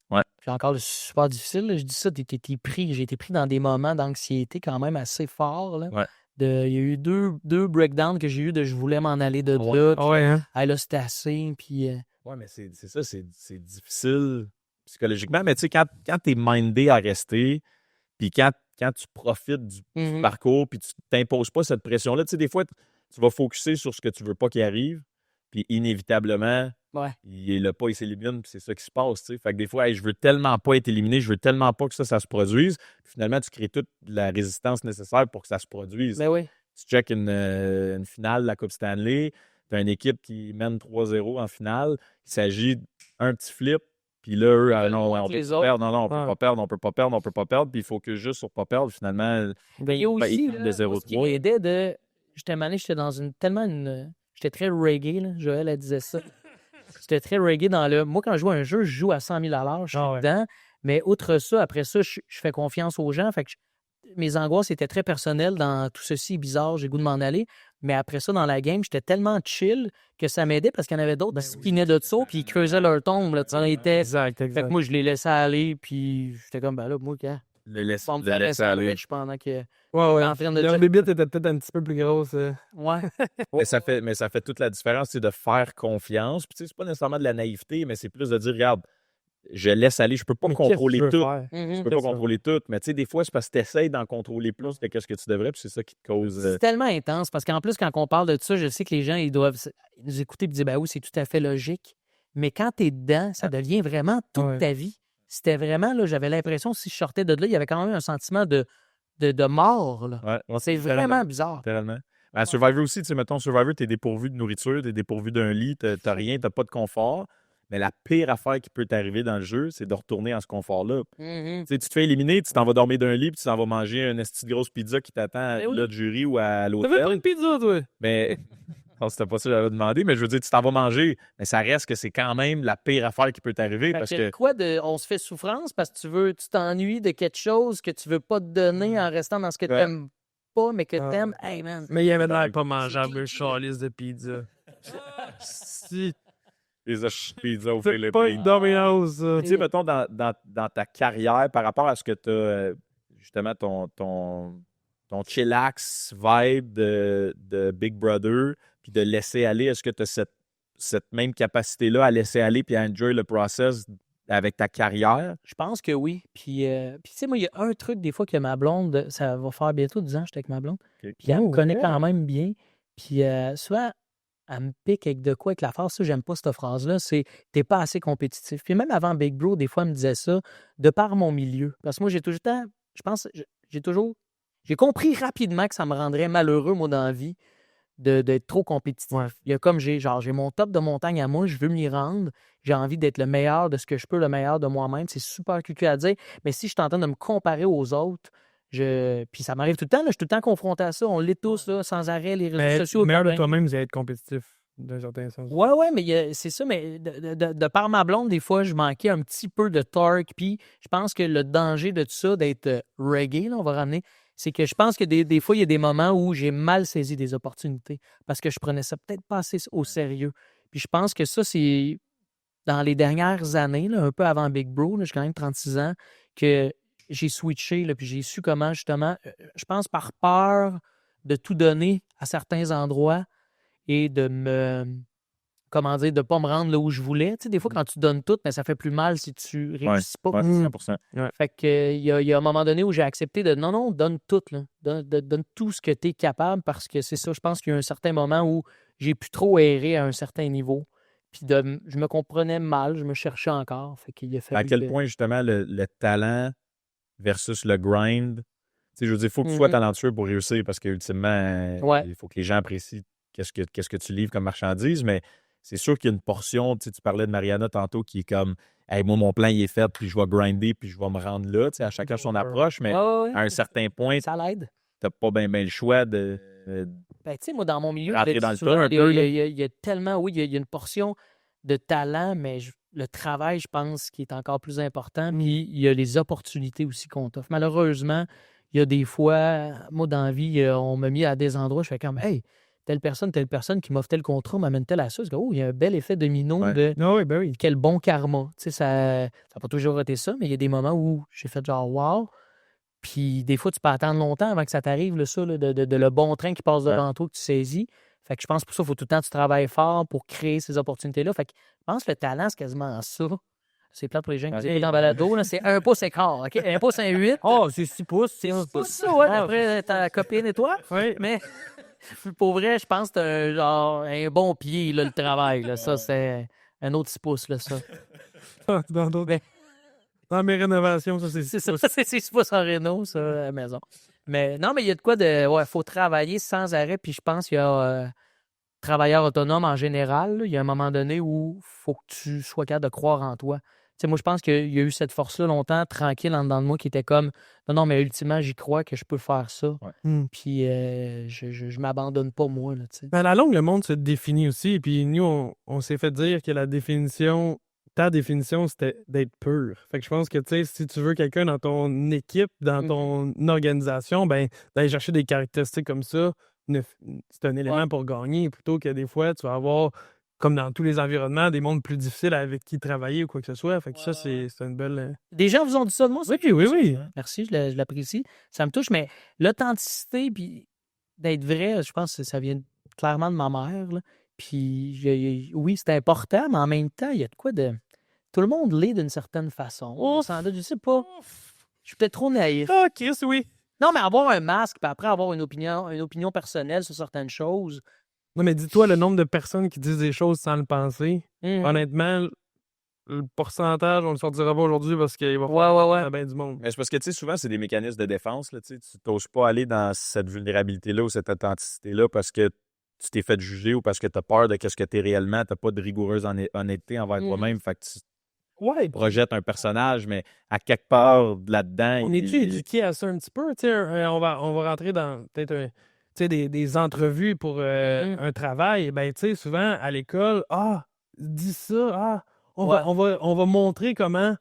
encore super difficile. Là, je dis ça, j'ai été pris dans des moments d'anxiété quand même assez forts. Là. Il y a eu deux breakdowns que j'ai eu de je voulais m'en aller de là. Puis, là, c'était assez. Puis, ouais, mais c'est ça, c'est difficile psychologiquement. Mais tu sais, quand tu es mindé à rester, puis quand tu profites du parcours, puis tu t'imposes pas cette pression-là, tu sais, des fois, tu vas focusser sur ce que tu veux pas qu'il arrive, puis inévitablement, le pas, il s'élimine, puis c'est ça qui se passe, tu sais. Fait que des fois, je veux tellement pas être éliminé, je veux tellement pas que ça se produise, puis finalement, tu crées toute la résistance nécessaire pour que ça se produise. Ben oui. Tu checkes une finale de la Coupe Stanley, tu as une équipe qui mène 3-0 en finale, il s'agit d'un petit flip, puis là, eux, on peut pas perdre. Non, on peut pas perdre. Puis il faut que juste sur pas perdre, finalement, il y a aussi, le 0-3. Ce qui m'aidait de... J'étais dans j'étais très reggae, là. Joël, elle disait ça. J'étais très reggae dans le... Moi, quand je joue à un jeu, je joue à 100 000 $, je suis dedans. Mais outre ça, après ça, je fais confiance aux gens. Fait que mes angoisses étaient très personnelles dans tout ceci bizarre, j'ai le goût de m'en aller. Mais après ça, dans la game, j'étais tellement chill que ça m'aidait parce qu'il y en avait d'autres qui spinaient de ça puis ils creusaient leur tombe. Là, Exact. Fait que moi, je les laissais aller puis j'étais comme, ben là, moi, quand Le laisse on me faire laisser aller. sandwich pendant que Ouais. en train de Leur bébite était peut-être un petit peu plus grosse. Ouais. Mais ça fait toute la différence, c'est de faire confiance. Puis, tu sais, c'est pas nécessairement de la naïveté, mais c'est plus de dire, regarde, je laisse aller, je peux pas Mais contrôler qu'est-ce que tu veux tout. faire? Mhm. Je peux pas contrôler tout, mais tu sais, des fois, c'est parce que tu essaies d'en contrôler plus que ce que tu devrais, puis c'est ça qui te cause. C'est tellement intense parce qu'en plus, quand on parle de ça, je sais que les gens, ils doivent nous écouter et dire, ben oui, c'est tout à fait logique. Mais quand tu es dedans, ça devient vraiment toute Ouais. ta vie. C'était vraiment, là, j'avais l'impression, si je sortais de là, il y avait quand même un sentiment de mort. Là. Ouais, C'est vraiment bizarre. Littéralement. À Survivor aussi, tu sais, mettons, Survivor, t'es dépourvu de nourriture, t'es dépourvu d'un lit, t'as rien, t'as pas de confort. Mais la pire affaire qui peut t'arriver dans le jeu, c'est de retourner en ce confort-là. Mhm. Tu sais, tu te fais éliminer, tu t'en vas dormir d'un lit, puis tu t'en vas manger une esti de grosse pizza qui t'attend à Ben oui. là, de jury ou à T'avais pas l'hôtel. une pizza, toi? Mais non, c'était pas ça que j'avais demandé, mais je veux dire, tu t'en vas manger, mais ça reste que c'est quand même la pire affaire qui peut t'arriver Fait parce que que quoi de on se fait souffrance parce que tu t'ennuies de quelque chose que tu veux pas te donner en restant dans ce que Ouais. t'aimes pas, mais que Ah. t'aimes. Hey man. Mais il y avait l'air pas mangeable, le chalice de pizza. Si, les pizza au c'est Philippines. pas une Domino's, ça. Tu sais, mettons, dans ta carrière, par rapport à ce que tu as, justement, ton chillax vibe de Big Brother, puis de laisser aller, est-ce que tu as cette même capacité-là à laisser aller puis à enjoy le process avec ta carrière? Je pense que oui. Puis tu sais, moi, il y a un truc des fois que ma blonde, ça va faire bientôt 10 ans que j'étais avec ma blonde. OK. Puis elle me Oh, connaît ouais. quand même bien. Puis soit elle me pique avec de quoi, avec la phrase, ça, j'aime pas cette phrase-là, c'est t'es pas assez compétitif. Puis même avant Big Bro, des fois, elle me disait ça de par mon milieu. Parce que moi, j'ai toujours, je pense, j'ai compris rapidement que ça me rendrait malheureux, moi, dans la vie, d'être trop compétitif. Ouais. Il y a comme j'ai mon top de montagne à moi, je veux m'y rendre, j'ai envie d'être le meilleur de ce que je peux, le meilleur de moi-même. C'est super cucu à dire, mais si je suis en train de me comparer aux autres, puis ça m'arrive tout le temps, là, je suis tout le temps confronté à ça. On l'est tous, là, sans arrêt, les réseaux Mais sociaux. être meilleur de pareil. toi-même, c'est être compétitif, d'un certain sens. Ouais, mais c'est ça, mais de par ma blonde, des fois, je manquais un petit peu de torque, puis je pense que le danger de tout ça, d'être reggae, là, on va ramener, c'est que je pense que des fois, il y a des moments où j'ai mal saisi des opportunités, parce que je prenais ça peut-être pas assez au sérieux. Puis je pense que ça, c'est dans les dernières années, là, un peu avant Big Bro, là, j'ai quand même 36 ans, que j'ai switché, là, puis j'ai su comment, justement, je pense par peur de tout donner à certains endroits et de comment dire, de ne pas me rendre là où je voulais. Tu sais, des fois, quand tu donnes tout, mais ça fait plus mal si tu réussis pas. Ouais, 100%. Fait que, il y a un moment donné où j'ai accepté de non, donne tout, là. Donne tout ce que tu es capable parce que c'est ça, je pense qu'il y a un certain moment où j'ai pu trop errer à un certain niveau. Puis je me comprenais mal, je me cherchais encore. Fait qu'il a fallu À quel que- point, justement, le talent versus le grind, tu sais, je veux dire, il faut que tu sois Mhm. talentueux pour réussir parce qu'ultimement, Ouais. il faut que les gens apprécient qu'est-ce que tu livres comme marchandise, mais c'est sûr qu'il y a une portion, tu sais, tu parlais de Mariana tantôt qui est comme, hey, moi, mon plan, il est fait, puis je vais grinder, puis je vais me rendre là, tu sais, à chacun son approche, mais Ouais, ouais, à un certain point, ça l'aide. t'as pas bien le choix de. Ben, tu sais, moi, dans mon milieu, Rentrer je l'ai dans dit le souvent, tas un peu, là. il y a tellement, oui, il y a une portion de talent, mais le travail, je pense, qui est encore plus important. Puis il y a les opportunités aussi qu'on t'offre. Malheureusement, il y a des fois, moi, dans la vie, on m'a mis à des endroits, je fais comme, hey, telle personne qui m'offre tel contrat m'amène-t-elle à ça? Je dis, oh, il y a un bel effet domino Ouais. de Ah oui, ben oui. quel bon karma. Tu sais, ça n'a pas toujours été ça, mais il y a des moments où j'ai fait genre, wow. Puis des fois, tu peux attendre longtemps avant que ça t'arrive, là, ça, là, de le bon train qui passe devant toi, que tu saisis. Fait que je pense pour ça, il faut tout le temps que tu travailles fort pour créer ces opportunités-là. Fait que je pense que le talent, c'est quasiment ça. C'est plate pour les gens qui disent dans balado, là, c'est 1 pouce écart. OK? 1 pouce, 1,8. Oh, c'est 6 pouces. C'est pas ça, ouais. Après, ta copine et toi. Oui. Mais pour vrai, je pense que c'est un bon pied, là, le travail. Là. Ça, c'est un autre 6 pouces, là, ça. Dans d'autres. Ben- Dans mes rénovations, ça, c'est C'est 6 ça, pouces. c'est 6 pouces en réno, ça, à la maison. Mais non, mais il y a de quoi de. Ouais, il faut travailler sans arrêt. Puis je pense qu'il y a travailleur autonome en général. Là, il y a un moment donné où il faut que tu sois capable de croire en toi. Tu sais, moi, je pense qu'il y a eu cette force-là longtemps, tranquille en dedans de moi, qui était comme non, mais ultimement, j'y crois que je peux faire ça. Hmm. Puis je m'abandonne pas, moi. Là, tu sais. Ben, à la longue, le monde se définit aussi. Puis nous, on s'est fait dire que ta définition, c'était d'être pur. Fait que je pense que, tu sais, si tu veux quelqu'un dans ton équipe, dans ton organisation, ben, d'aller chercher des caractéristiques comme ça, c'est un élément pour gagner, plutôt que des fois, tu vas avoir, comme dans tous les environnements, des mondes plus difficiles avec qui travailler ou quoi que ce soit. Fait que ça, c'est une belle... Des gens vous ont dit ça de moi? Oui. Merci, je l'apprécie. Ça me touche, mais l'authenticité, puis d'être vrai, je pense que ça vient clairement de ma mère. Là. Puis, oui, c'est important, mais en même temps, il y a de quoi de... Tout le monde l'est d'une certaine façon. Sans doute, je sais pas. Je suis peut-être trop naïf. Ah, Chris, oui. Non, mais avoir un masque, puis après avoir une opinion personnelle sur certaines choses. Non, mais dis-toi le nombre de personnes qui disent des choses sans le penser. Mhm. Honnêtement, le pourcentage, on le sortira pas aujourd'hui parce qu'il va Ouais. bien du monde. Mais c'est parce que, tu sais, souvent, c'est des mécanismes de défense. Là, tu n'oses pas aller dans cette vulnérabilité-là ou cette authenticité-là parce que tu t'es fait juger ou parce que tu as peur de ce que tu es réellement. Tu n'as pas de rigoureuse honnêteté envers toi-même. Fait que tu projettes un personnage, mais à quelque part là-dedans... On est-tu éduqué à ça un petit peu? Tu sais, on va rentrer dans peut-être des entrevues pour un travail. Ben, tu sais, souvent, à l'école, dis ça, on va montrer comment...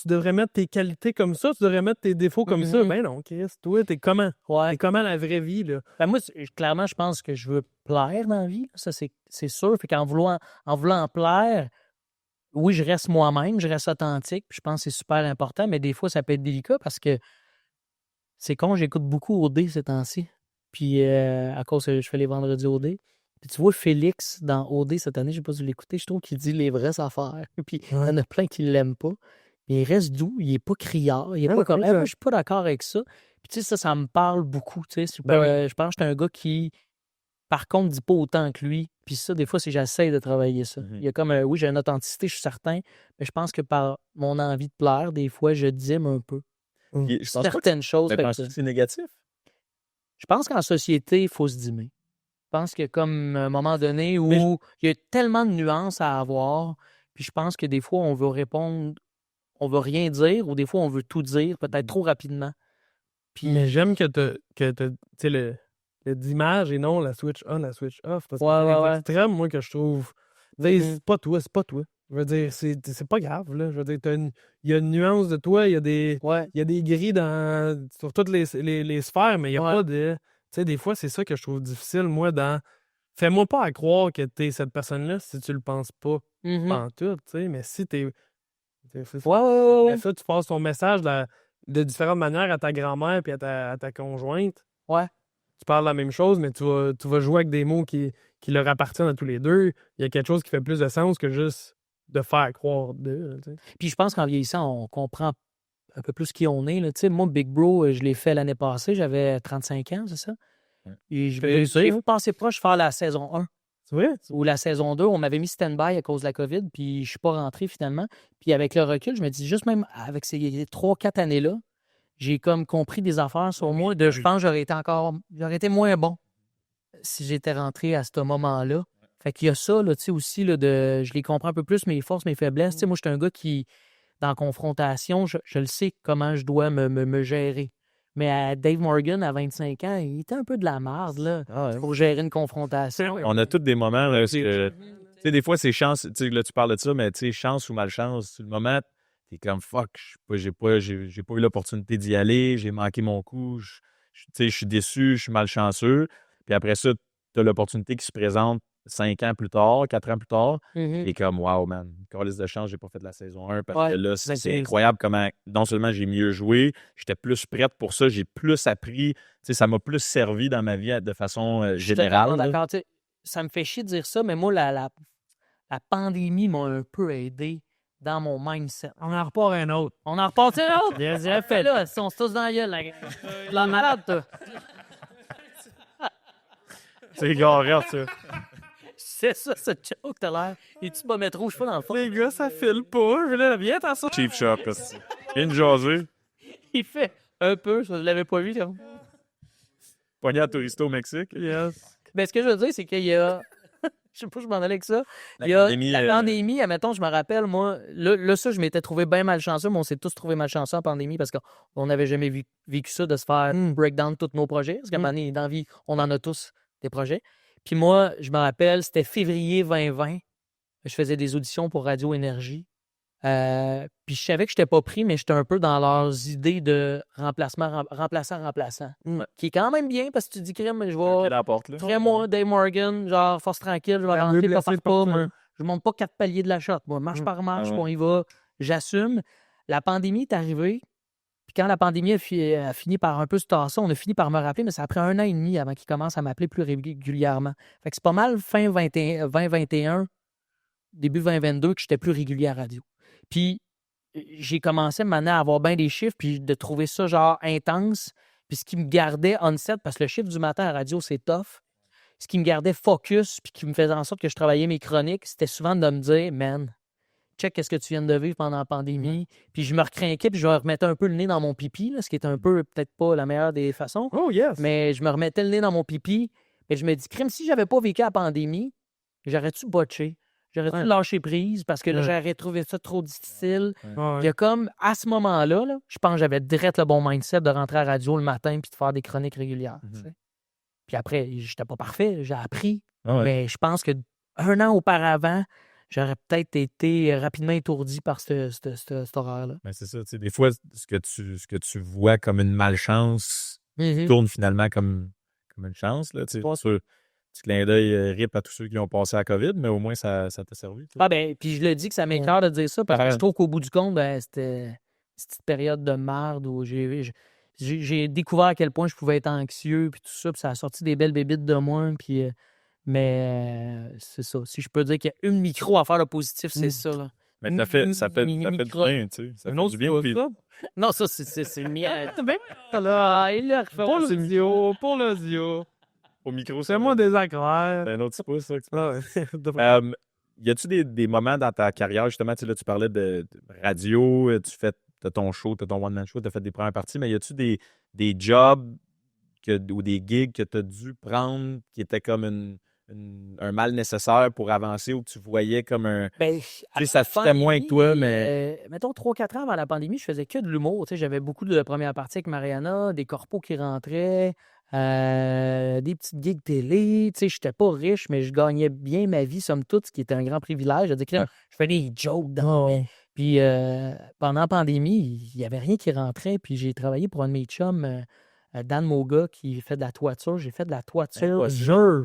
tu devrais mettre tes qualités comme ça, tu devrais mettre tes défauts comme ça. Ben non, Chris, toi, t'es comment? Ouais. T'es comment la vraie vie, là? Ben moi, clairement, je pense que je veux plaire dans la vie. Ça, c'est sûr. Fait qu'en voulant plaire, oui, je reste moi-même, je reste authentique. Puis je pense que c'est super important, mais des fois, ça peut être délicat parce que c'est con, j'écoute beaucoup OD ces temps-ci. Puis à cause que je fais les vendredis OD. Puis tu vois, Félix, dans OD cette année, je sais pas si vous l'écoutez, je trouve qu'il dit les vraies affaires. Puis il y en a plein qui l'aiment pas. Mais il reste doux, il est pas criard, il est pas comme moi, je suis pas d'accord avec ça. Puis tu sais, ça me parle beaucoup. Tu sais, je pense que je suis un gars qui, par contre, dit pas autant que lui. Puis ça, des fois, c'est j'essaie de travailler ça. Il y a comme, oui, j'ai une authenticité, je suis certain, mais je pense que par mon envie de plaire, des fois, je dime un peu. Je pense Certaines choses. Mais penses-tu que c'est négatif? Je pense qu'en société, il faut se dimer. Je pense que comme à un moment donné où il y a tellement de nuances à avoir, puis je pense que des fois, on veut répondre, on veut rien dire, ou des fois, on veut tout dire, peut-être trop rapidement. Puis... Mais j'aime que tu sais, le d'image et non la switch on, la switch off. Parce que c'est extrême, moi, que je trouve. C'est pas toi. Je veux dire, c'est pas grave, là. Je veux dire, il y a une nuance de toi, il y a des grilles sur toutes les sphères, mais il n'y a pas de... Tu sais, des fois, c'est ça que je trouve difficile, moi, Fais-moi pas à croire que t'es cette personne-là si tu le penses pas en tout, tu sais, mais si t'es... Ça, tu passes ton message de différentes manières à ta grand-mère puis à ta conjointe. Ouais. Tu parles la même chose, mais tu vas jouer avec des mots qui leur appartiennent à tous les deux. Il y a quelque chose qui fait plus de sens que juste de faire croire d'eux. Puis je pense qu'en vieillissant, on comprend un peu plus qui on est. Là. Moi, Big Bro, je l'ai fait l'année passée. J'avais 35 ans, c'est ça? Et j'ai passé proche faire la saison 1. C'est vrai? Ou la saison 2, on m'avait mis stand-by à cause de la COVID, puis je suis pas rentré finalement. Puis avec le recul, je me dis juste même avec ces 3-4 années-là, j'ai comme compris des affaires sur moi. Je pense que j'aurais été moins bon si j'étais rentré à ce moment-là. Fait qu'il y a ça, là, aussi, là, je les comprends un peu plus, mes forces, mes faiblesses. Moi, je suis un gars qui, dans la confrontation, je le sais comment je dois me gérer. Mais à Dave Morgan, à 25 ans, il était un peu de la merde, là, pour gérer une confrontation. On a tous des moments, là, tu sais, des fois, c'est chance, tu sais, là, tu parles de ça, mais tu sais, chance ou malchance, sur le moment, t'es comme, fuck, j'ai pas eu l'opportunité d'y aller, j'ai manqué mon coup, tu sais, je suis déçu, je suis malchanceux. Puis après ça, t'as l'opportunité qui se présente 5 ans plus tard, 4 ans plus tard, et comme, wow, man, calice de chance, j'ai pas fait de la saison 1 parce que là, c'est incroyable comment, non seulement j'ai mieux joué, j'étais plus prête pour ça, j'ai plus appris, tu sais, ça m'a plus servi dans ma vie de façon générale. D'accord, ça me fait chier de dire ça, mais moi, la pandémie m'a un peu aidé dans mon mindset. On en repart un autre. On en repart un autre? J'ai fait là, si on se tous dans la gueule, la malade, toi. C'est garant, ça. C'est ça, ce joke, t'as l'air. Es-tu bas métro, je sais pas, dans le fond? Les gars, ça file pas. Viens, t'en ça. Chief Shop, viens de jaser. Il fait un peu, je l'avais pas vu. Là. Pogné à Tourista au Mexique. Yes. Ben, ce que je veux dire, c'est qu'il y a... je sais pas, je m'en allais avec ça. Il y a la pandémie, admettons, je me rappelle, moi, là, ça, je m'étais trouvé bien malchanceux, mais on s'est tous trouvé malchanceux en pandémie parce qu'on n'avait jamais vécu ça, de se faire breakdown tous nos projets. Parce qu'à un moment donné, dans la vie, on en a tous des projets. Puis moi, je me rappelle, c'était février 2020. Je faisais des auditions pour Radio Énergie Puis je savais que je n'étais pas pris, mais j'étais un peu dans leurs idées de remplaçant, qui est quand même bien parce que tu dis, crème, je vais... la porte, là. Très Dave Morgan, genre, force tranquille, je vais rentrer pas par pas, mais je monte pas 4 paliers de la shot. Moi, marche par marche, on y va, j'assume. La pandémie est arrivée, puis quand la pandémie a fini par un peu se tasser, on a fini par me rappeler, mais ça a pris 1 an et demi avant qu'ils commencent à m'appeler plus régulièrement. Fait que c'est pas mal fin 2021, début 2022 que j'étais plus régulier à radio. Puis j'ai commencé maintenant à avoir bien des chiffres, puis de trouver ça genre intense. Puis ce qui me gardait on-set, parce que le chiffre du matin à radio, c'est tough. Ce qui me gardait focus, puis qui me faisait en sorte que je travaillais mes chroniques, c'était souvent de me dire, man, check qu'est-ce que tu viens de vivre pendant la pandémie. Puis je me recrinquais, puis je remettais un peu le nez dans mon pipi, là, ce qui est un peu peut-être pas la meilleure des façons. Oh yes! Mais je me remettais le nez dans mon pipi, et je me dis, crime, si j'avais pas vécu la pandémie, j'aurais-tu botché? J'aurais-tu lâché prise parce que là, j'aurais trouvé ça trop difficile. Il y a comme, à ce moment-là, là, je pense que j'avais direct le bon mindset de rentrer à la radio le matin puis de faire des chroniques régulières. Puis après, j'étais pas parfait, j'ai appris. Mais je pense que 1 an auparavant, j'aurais peut-être été rapidement étourdi par cette horreur-là. Mais c'est ça, tu sais, des fois, ce que tu vois comme une malchance tourne finalement comme une chance, là, tu sais. Petit clin d'œil rip à tous ceux qui ont passé à la COVID, mais au moins, ça t'a servi. Ah ben, puis je le dis que ça m'écœure de dire ça, parce que je trouve qu'au bout du compte, c'était cette période de merde où j'ai découvert à quel point je pouvais être anxieux, puis tout ça, puis ça a sorti des belles bébites de moi, puis... mais c'est ça. Si je peux dire qu'il y a une micro à faire le positif, c'est ça, là. Mais ça fait du bien, tu sais. Ça fait du bien. Puis... Non, ça, c'est le mien. C'est bien. Là, il a refait pour l'audio, Au micro, c'est moi des accroires. C'est un autre pouce, ça. Y a-tu des moments dans ta carrière, justement, tu sais, là, tu parlais de radio, t'as ton show, t'as ton one-man show, t'as fait des premières parties, mais y a-tu des jobs ou des gigs que t'as dû prendre qui étaient comme un mal nécessaire pour avancer ou que tu voyais comme un... Ben, ça fitait moins que toi, mais... mettons, 3-4 ans avant la pandémie, je faisais que de l'humour. Tu sais, j'avais beaucoup de premières parties avec Mariana, des corpos qui rentraient, des petites gigs télé. Tu sais, j'étais pas riche, mais je gagnais bien ma vie, somme toute, ce qui était un grand privilège. Je fais des jokes dans Puis pendant la pandémie, il n'y avait rien qui rentrait. Puis j'ai travaillé pour un de mes chums, Dan Moga, qui fait de la toiture. J'ai fait de la toiture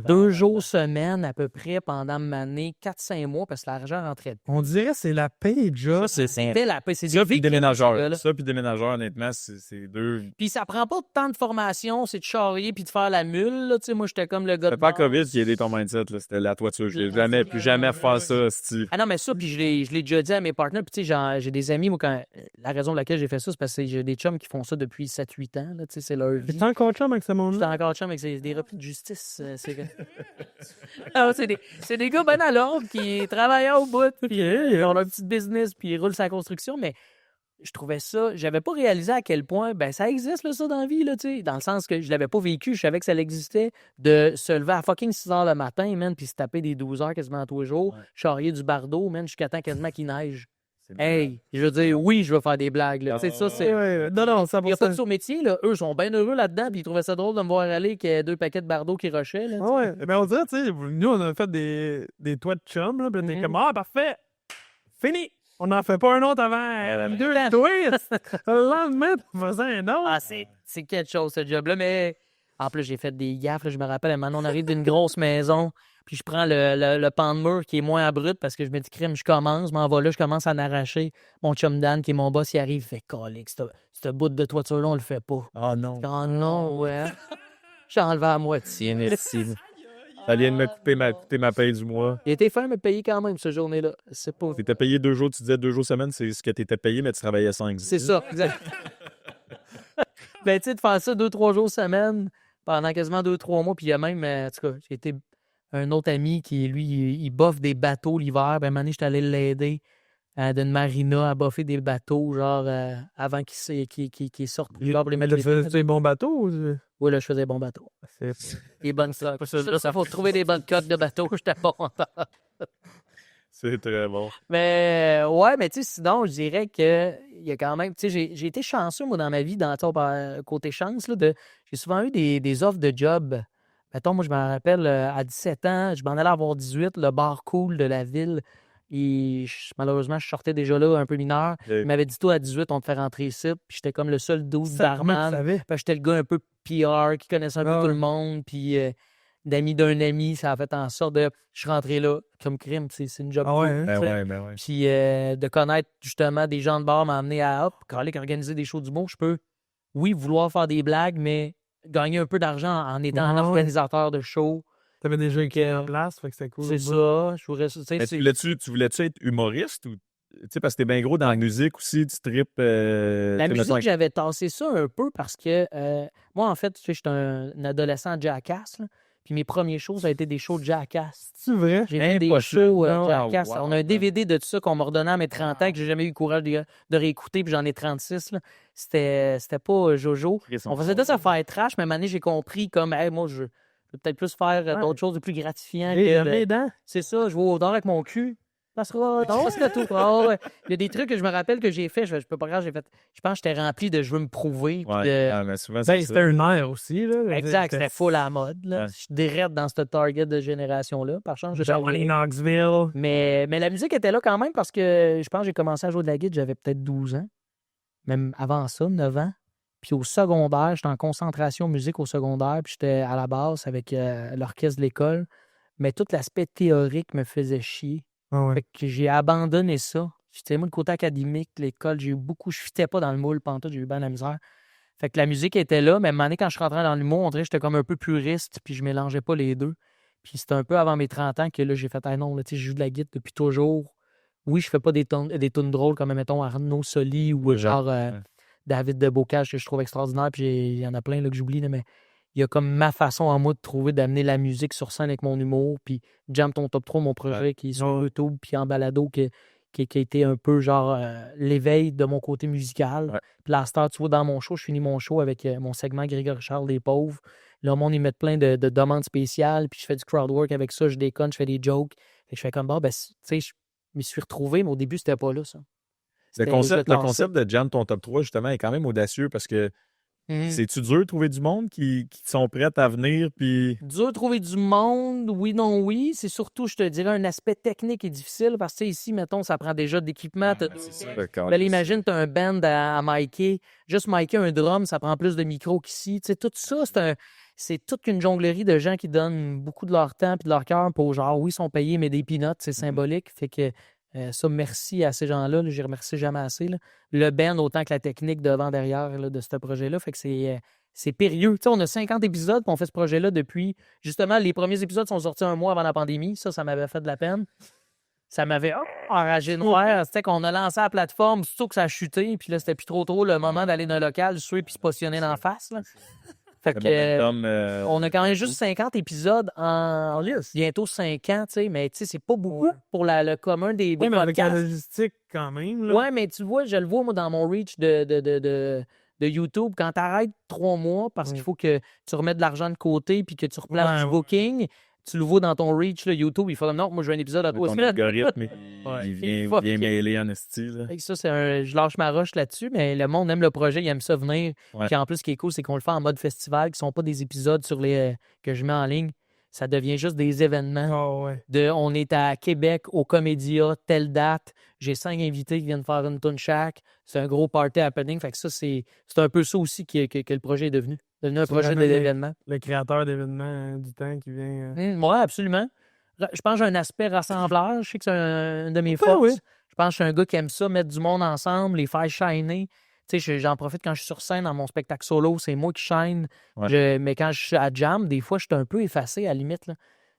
2 jours semaine à peu près pendant ma année, 4-5 mois, parce que l'argent rentrait. On dirait que c'est la paye, job. C'était la paye. C'est ça, puis déménageur. Ça, puis déménageur, honnêtement, c'est deux... Puis ça prend pas tant de formation, c'est de charrier puis de faire la mule. Là. Moi, j'étais comme le gars de... C'était pas COVID qui a aidé ton mindset, là. C'était la toiture. Je n'ai plus jamais faire ça, Steve. Ah non, mais ça, puis je l'ai déjà dit à mes partenaires. Puis tu sais, j'ai des amis, moi, la raison pour laquelle j'ai fait ça, c'est parce que j'ai des chums qui font ça depuis 7-8 ans. Là, c'est leur vie. T'es encore chum avec ce monde-là? J'étais encore chum avec des repris de justice. C'est des gars ben à l'ordre qui travaillent au bout, puis ils ont leur petit business, puis ils roulent sa construction, mais je trouvais ça... J'avais pas réalisé à quel point ça existe, là, ça, dans la vie, là, tu sais, dans le sens que je l'avais pas vécu, je savais que ça existait, de se lever à fucking 6 heures le matin, man, puis se taper des 12 heures quasiment tous les jours, charrier du bardeau, man, jusqu'à temps quasiment qu'il neige. Hey, je veux dire, oui, je veux faire des blagues. Là. Ça, c'est... Non, ça va. Il n'y a pas de métier, là. Eux sont bien heureux là-dedans, puis ils trouvaient ça drôle de me voir aller qu'il y ait 2 paquets de bardeaux qui rushaient. Là, mais on dirait, tu sais, nous, on a fait des toits de chum, là, puis on est comme, parfait, fini! On n'en fait pas un autre avant 2 twists! Le lendemain, on faisait un autre! Ah, c'est quelque chose, ce job-là, mais... En plus, j'ai fait des gaffes, là, je me rappelle, maintenant, on arrive d'une grosse maison, puis je prends le pan de mur qui est moins abrupt parce que je me dis, crime, je m'en vais là, je commence à en arracher. Mon chum Dan, qui est mon boss, il arrive, il fait, calique, ce bout de toiture-là, on le fait pas. Oh non. Oh non, ouais. J'ai enlevé à moitié, merci. Ça vient de me couper ma paye du mois. Il était fin à me payer quand même, cette journée-là. C'est pas... Tu étais payé 2 jours, tu disais 2 jours semaine, c'est ce que tu étais payé, mais tu travaillais 5. C'est ça, exact. Ben, tu sais, de faire ça 2-3 jours semaine pendant quasiment 2-3 mois, puis il y a même, en tout cas, j'ai été un autre ami qui, lui, il boffe des bateaux l'hiver. Ben, à un moment donné, j'étais allé l'aider d'une marina à boffer des bateaux, genre, avant qu'ils sortent. Genre, pour les mettre... Tu faisais des bons bateaux? Ou... Oui, là, je faisais des bons bateaux. Des bonnes stocks. Ça, faut trouver des bonnes coques de bateaux. J'étais pas content. C'est très bon. Mais ouais, mais tu sais, sinon, je dirais que il y a quand même, tu sais, j'ai été chanceux, moi, dans ma vie, côté chance, là, j'ai souvent eu des offres de job. Mettons, moi, je me rappelle, à 17 ans, je m'en allais avoir 18, le bar cool de la ville, Malheureusement, je sortais déjà là un peu mineur. Il m'avait dit, toi, à 18, on te fait rentrer ici. Puis j'étais comme le seul 12 barman. Puis j'étais le gars un peu PR qui connaissait un peu tout le monde. Puis d'amis d'un ami, ça a fait en sorte de... Je suis rentré là, comme crime, c'est une job. Ouais. Puis de connaître justement des gens de bar m'a amené à organiser des shows d'humour. Je peux, oui, vouloir faire des blagues, mais gagner un peu d'argent en étant un organisateur de show. T'avais déjà écrit en place, fait que c'était cool. C'est ça. Tu voulais-tu être humoriste ou... Tu sais, parce que t'es bien gros dans la musique aussi, tu tripes... La musique, j'avais tassé ça un peu parce que moi, en fait, tu sais, j'étais un adolescent jackass. Là. Puis mes premiers shows, ça a été des shows de jackass. C'est vrai? J'ai fait des shows jackass. On a un DVD de tout ça qu'on m'a redonné à mes 30 ans, que j'ai jamais eu le courage de réécouter, puis j'en ai 36. Là. C'était pas Jojo. On faisait tout ça faire trash, mais à un moment donné, j'ai compris comme, hey, moi, je peux peut-être plus faire d'autres choses de plus gratifiantes. C'est ça, je vais au dehors avec mon cul. Ça sera tout. Il y a des trucs que je me rappelle que j'ai fait. Je peux pas grave, j'ai fait. Je pense que j'étais rempli de je veux me prouver. Mais souvent, c'était un air aussi. Là. Exact, c'était full à la mode. Là. Je suis direct dans ce target de génération-là. Par chance, Knoxville. Mais la musique était là quand même parce que je pense que j'ai commencé à jouer de la guitare, j'avais peut-être 12 ans. Même avant ça, 9 ans. Puis au secondaire, j'étais en concentration musique au secondaire, puis j'étais à la basse avec l'orchestre de l'école. Mais tout l'aspect théorique me faisait chier. Fait que j'ai abandonné ça. J'étais moi le côté académique, l'école, je fitais pas dans le moule pantoute, j'ai eu bien de la misère. Fait que la musique était là, mais à un moment donné, quand je rentrais dans l'humour, on dirait que j'étais comme un peu puriste, puis je mélangeais pas les deux. Puis c'était un peu avant mes 30 ans que là, j'ai fait « Ah non, là, tu sais, je joue de la guitare depuis toujours. » Oui, je fais pas des tunes drôles comme, mettons, Arnaud Soli ou David de Bocage, que je trouve extraordinaire, puis il y en a plein là, que j'oublie, là, mais il y a comme ma façon à moi de trouver d'amener la musique sur scène avec mon humour, puis Jam ton top 3, mon projet qui est sur YouTube, puis en balado, qui a été un peu genre l'éveil de mon côté musical. Puis là, tu vois, dans mon show, je finis mon show avec mon segment Grégory Charles des pauvres. Là, le monde, ils mettent plein de demandes spéciales, puis je fais du crowd work avec ça, je déconne, je fais des jokes. Et je fais comme, tu sais, je me suis retrouvé, mais au début, c'était pas là, ça. Le concept de Jam ton top 3, justement, est quand même audacieux parce que c'est-tu dur de trouver du monde qui sont prêts à venir? Puis... Dur de trouver du monde, oui, non, oui. C'est surtout, je te dirais, un aspect technique et difficile parce que ici, mettons, ça prend déjà d'équipement. Imagine, tu as un band à micer. Juste micer un drum, ça prend plus de micros qu'ici. Tu sais, tout ça, c'est toute une jonglerie de gens qui donnent beaucoup de leur temps et de leur cœur pour genre, oui, ils sont payés, mais des peanuts, c'est symbolique. Fait que ça, merci à ces gens-là. Je les remercie jamais assez. Là. Le band, autant que la technique devant, derrière là, de ce projet-là. Fait que c'est périlleux. Tu sais, on a 50 épisodes, puis on fait ce projet-là depuis... Justement, les premiers épisodes sont sortis un mois avant la pandémie. Ça m'avait fait de la peine. Ça m'avait enragé de faire. C'était qu'on a lancé la plateforme, surtout que ça a chuté, puis là, c'était plus trop le moment d'aller dans le local, suer puis se positionner d'en face. Là. Fait que, on a quand même juste 50 épisodes en bientôt 5 ans, tu sais, mais tu sais, c'est pas beaucoup pour le commun des mais podcasts. avec la logistique quand même. Là. Ouais, mais tu vois, je le vois, moi, dans mon reach de YouTube, quand tu arrêtes 3 mois parce qu'il faut que tu remettes de l'argent de côté puis que tu replaces du booking, tu le vois dans ton reach, là, YouTube, il faut comme non, moi, je veux un épisode à 3 semaines. L'algorithme, il vient mêler en esti. Ça, je lâche ma roche là-dessus, mais le monde aime le projet, il aime ça venir. Puis en plus, ce qui est cool, c'est qu'on le fait en mode festival, qui ne sont pas des épisodes que je mets en ligne. Ça devient juste des événements. On est à Québec, au Comédia, telle date. J'ai 5 invités qui viennent faire une tune chaque. C'est un gros party happening. Fait que ça, c'est un peu ça aussi que le projet est devenu. Un projet d'événement. Le créateur d'événements du temps qui vient. Oui, absolument. Je pense que j'ai un aspect rassembleur. Je sais que c'est un de mes forces. Oui. Je pense que je suis un gars qui aime ça, mettre du monde ensemble, les faire shiner. Tu sais, j'en profite quand je suis sur scène dans mon spectacle solo, c'est moi qui shine. Mais quand je suis à Jam, des fois, je suis un peu effacé à la limite. Là.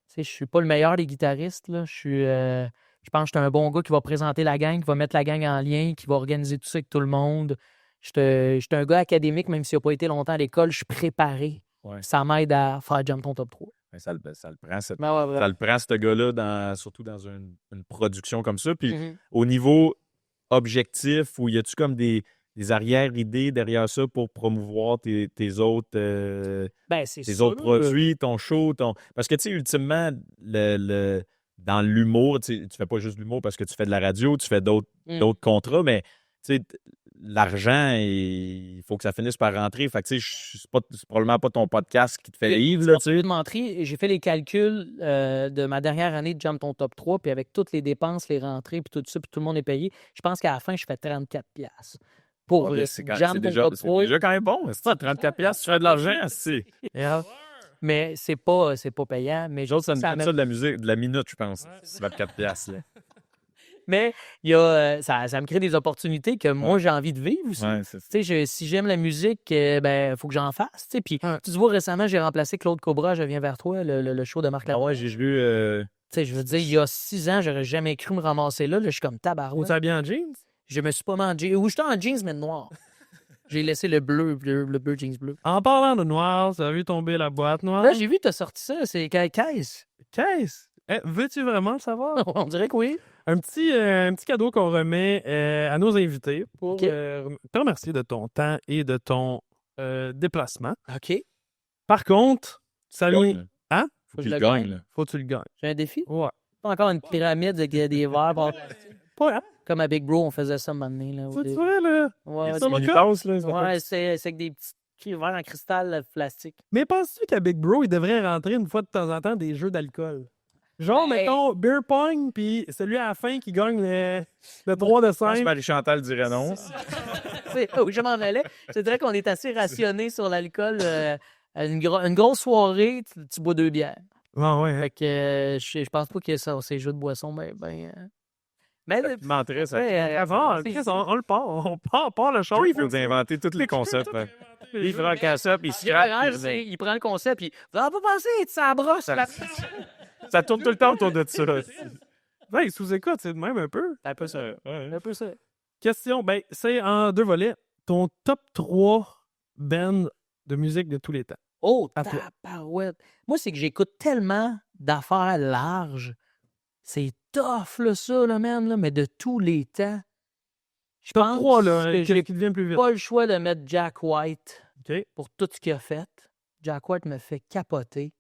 Tu sais, je suis pas le meilleur des guitaristes. Là. Je pense que je suis un bon gars qui va présenter la gang, qui va mettre la gang en lien, qui va organiser tout ça avec tout le monde. Je suis un gars académique, même s'il n'a pas été longtemps à l'école, je suis préparé. Ça m'aide à faire Jam ton top 3. Ça le prend, ça le prend, ce gars-là, surtout dans une production comme ça. Puis au niveau objectif, où y a-tu comme des arrière-idées derrière ça pour promouvoir tes autres, autres produits, ton show? Parce que, tu sais, ultimement, dans l'humour, tu fais pas juste de l'humour parce que tu fais de la radio, tu fais d'autres contrats, mais tu sais, l'argent, il faut que ça finisse par rentrer. Fait que, tu sais, c'est probablement pas ton podcast qui te fait vivre, là, tu sais. Menterie, j'ai fait les calculs de ma dernière année de Jam ton top 3, puis avec toutes les dépenses, les rentrées, puis tout ça, puis tout le monde est payé, je pense qu'à la fin, je fais 34$. Pour C'est Jam ton déjà, top 3. c'est déjà quand même bon. C'est ça, 34$, tu fais de l'argent, c'est. Mais c'est pas payant. Mais Les autres, ça me ça coûte ça de la musique, de la minute, je pense. C'est 24$, là. Mais il y a, ça me crée des opportunités que moi, j'ai envie de vivre aussi. Ouais, Tu sais, si j'aime la musique, ben, il faut que j'en fasse. Tu sais. Puis, tu vois, récemment, j'ai remplacé Claude Cobra, Je viens vers toi, le show de Marc Lavoie. Ah ouais, j'ai vu. Tu sais, je veux dire, il y a 6 ans, j'aurais jamais cru me ramasser là. Là, je suis comme tabarouette. Tu bien en jeans? Je me suis pas mangé. Ou j'étais en jeans, mais noir. J'ai laissé le bleu jeans bleu. En parlant de noir, tu as vu tomber la boîte noire? Là, j'ai vu que tu as sorti ça. C'est Caisse. Caisse? Veux-tu vraiment le savoir? On dirait que oui. Un petit cadeau qu'on remet à nos invités pour te remercier de ton temps et de ton déplacement. OK. Par contre, ça vient... Hein? Faut que tu le gagnes, là. Faut que tu le gagnes. J'ai un défi? Ouais. Pas encore une pyramide avec des verres. Pas, hein? Comme à Big Bro, on faisait ça maintenant. Là, Tu vois, là? Ouais, C'est c'est avec des petits verres en cristal plastique. Mais penses-tu qu'à Big Bro, il devrait rentrer une fois de temps en temps des jeux d'alcool? Genre, mettons, beer pong, puis celui à la fin qui gagne le 3 de 5. Je pense que Marie-Chantal dirait non. Oui, je m'en allais. C'est vrai qu'on est assez rationné sur l'alcool. Une grosse soirée, tu bois 2 bières. Ouais. Fait que je pense pas que ça, ces jeux de boisson, mais Tu mentirais, ça. Avant, Chris, on le part. On part le show. Il faut inventer tous les concepts. Il fera un casse-up, il se craque. il prend le concept, puis vous n'avez pas pensé, ça brosse. Ça tourne tout le temps autour de ça. Ouais, sous-écoute, c'est de même un peu. Un peu ça. Un peu ça. Question, c'est en 2 volets. Ton top 3 bands de musique de tous les temps. Oh, tabarouette. Moi, c'est que j'écoute tellement d'affaires larges. C'est tough, là, ça, là, man, là, mais de tous les temps. Je pense 3, là, que j'ai qui devient plus vite. pas le choix de mettre Jack White OK. pour tout ce qu'il a fait. Jack White me fait capoter.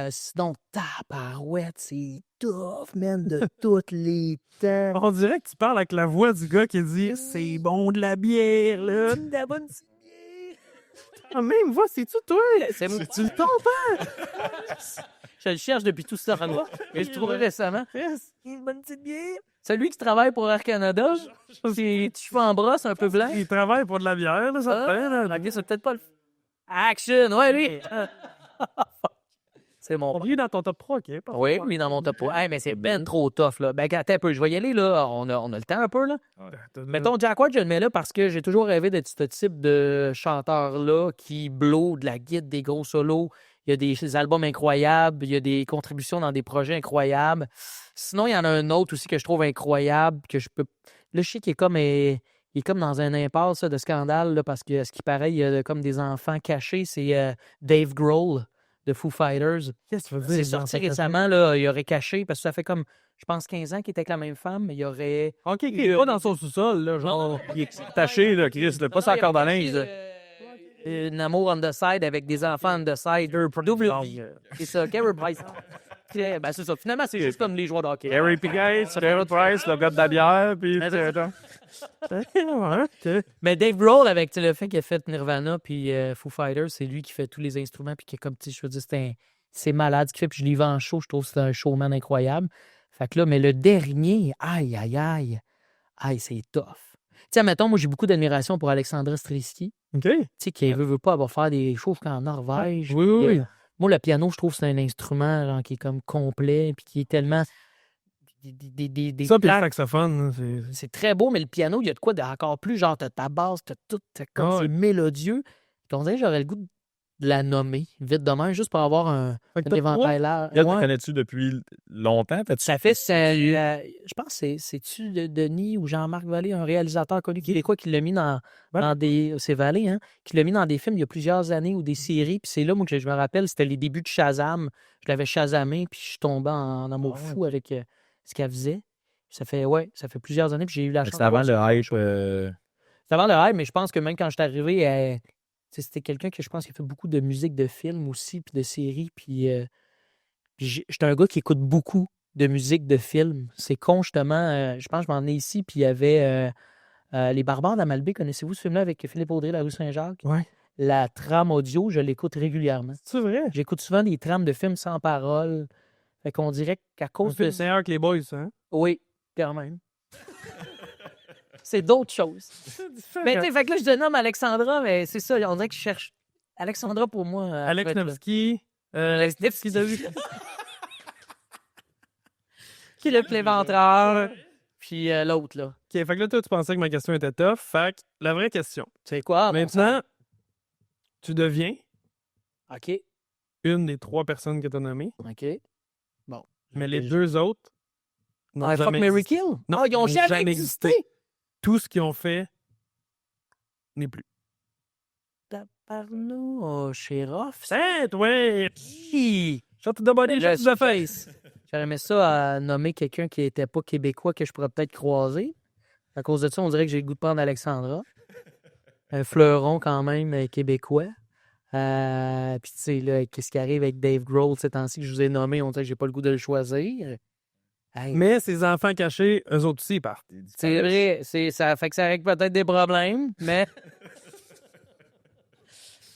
Sinon, tabarouette, c'est tough, man, de tous les temps. On dirait que tu parles avec la voix du gars qui dit « C'est bon de la bière, là. » De la bonne petite bière. Ah, même voix, c'est-tu toi? C'est moi. Tu le tombes, Je le cherche depuis tout ce temps-là. Mais je trouvé récemment. hein? Une bonne petite bière. Celui qui travaille pour Air Canada, c'est cheveux en brosse, un peu blanc. Il travaille pour de la bière, là, ça te fait, là. Ok, c'est peut-être pas le... Action! Ouais, lui! C'est mon... On vient dans ton top 3, OK? Oui, lui dans mon top 3. Hey, mais c'est ben trop tough, là. Ben, attends un peu, je vais y aller, là. On a le temps un peu, là. Mettons, Jack White, je le mets là parce que j'ai toujours rêvé d'être ce type de chanteur-là qui blow de la guitare, des gros solos. Il y a des albums incroyables, il y a des contributions dans des projets incroyables. Sinon, il y en a un autre aussi que je trouve incroyable, que je peux... Là, je sais qu'il est comme... Il est comme dans un impasse là, de scandale, là, parce que, ce qui paraît, il y a comme des enfants cachés. C'est Dave Grohl de Foo Fighters. Qu'est-ce que tu veux dire? C'est sorti récemment, là, il aurait caché, parce que ça fait comme, je pense, 15 ans qu'il était avec la même femme, mais il aurait... OK, pas dans son sous-sol, là, genre... Il est taché, là, Chris, là, pas sa corde à linge. Un amour on the side avec des enfants on the side. C'est ça, Carey Price. Ben, c'est ça. Finalement, c'est juste comme les joueurs de hockey. Gary Piquet, Carey Price, le gars de la bière, puis... Mais Dave Grohl, avec le fait qu'il a fait Nirvana puis Foo Fighters, c'est lui qui fait tous les instruments, puis qui est comme, je veux dire, c'est malade ce qu'il fait, puis je l'ai vu en show, je trouve que c'est un showman incroyable. Fait que là, mais le dernier, aïe, c'est tough. Tu sais, mettons, moi, j'ai beaucoup d'admiration pour Alexandra Strisky. OK. Tu sais, qui veut pas avoir faire des shows en Norvège. Oui. Moi, le piano, je trouve que c'est un instrument genre, qui est comme complet, puis qui est tellement... Ça, puis le saxophone, c'est très beau, mais le piano, il y a de quoi encore plus, genre, t'as ta basse, t'as tout, comme c'est mélodieux. Puis on dirait que j'aurais le goût de la nommer, vite demain, juste pour avoir un éventail là. Elle, te connais-tu depuis longtemps? Ça fait, je pense que c'est-tu Denis ou Jean-Marc Vallée, un réalisateur connu québécois qui l'a mis dans des... C'est Vallée, hein? Qui l'a mis dans des films il y a plusieurs années ou des séries. Puis c'est là, moi, que je me rappelle, c'était les débuts de Shazam. Je l'avais Shazamé, puis je suis tombé en amour fou avec ce qu'elle faisait. Ça fait plusieurs années, puis j'ai eu la chance. C'est avant le hype. C'est avant le hype, mais je pense que même quand je suis arrivé, c'était quelqu'un que je pense qui a fait beaucoup de musique de films aussi, puis de séries. Puis j'étais un gars qui écoute beaucoup de musique de films. C'est con, justement. Je pense que je m'en ai ici, puis il y avait Les Barbares d'Amalbé, connaissez-vous ce film-là avec Philippe Audrey, La rue Saint-Jacques? Ouais. La trame audio, je l'écoute régulièrement. C'est vrai? J'écoute souvent des trames de films sans parole. Fait qu'on dirait qu'à cause de C'est meilleur que les boys, ça, hein? Oui, quand même. C'est d'autres choses. Mais tu sais, fait que là, je dénomme Alexandra, mais c'est ça, on dirait que je cherche. Alexandra, pour moi... Alex Nevsky. Alex Nevsky, t'as vu? Qui est le pléventreur. Puis l'autre, là. OK, fait que là, toi, tu pensais que ma question était tough. Fait que la vraie question. C'est quoi? Maintenant, tu deviens OK. une des 3 personnes que tu as nommées, OK. Bon. mais les 2 autres n'ont Fuck, jamais Mary existé. Kill? Non, Ils ont jamais existé. Tout ce qu'ils ont fait n'est plus. Tabarnou, oh, Sheriff. C'est ouais! Qui? Shut the body, shut the face! J'aurais aimé ça à nommer quelqu'un qui n'était pas québécois que je pourrais peut-être croiser. À cause de ça, on dirait que j'ai le goût de prendre Alexandra. Un fleuron quand même québécois. Puis tu sais, là, qu'est-ce qui arrive avec Dave Grohl ces temps-ci que je vous ai nommé, on dirait que j'ai pas le goût de le choisir. Hey. Mais ces enfants cachés, eux autres aussi, ils partent. C'est vrai, ça fait que ça règle peut-être des problèmes, mais...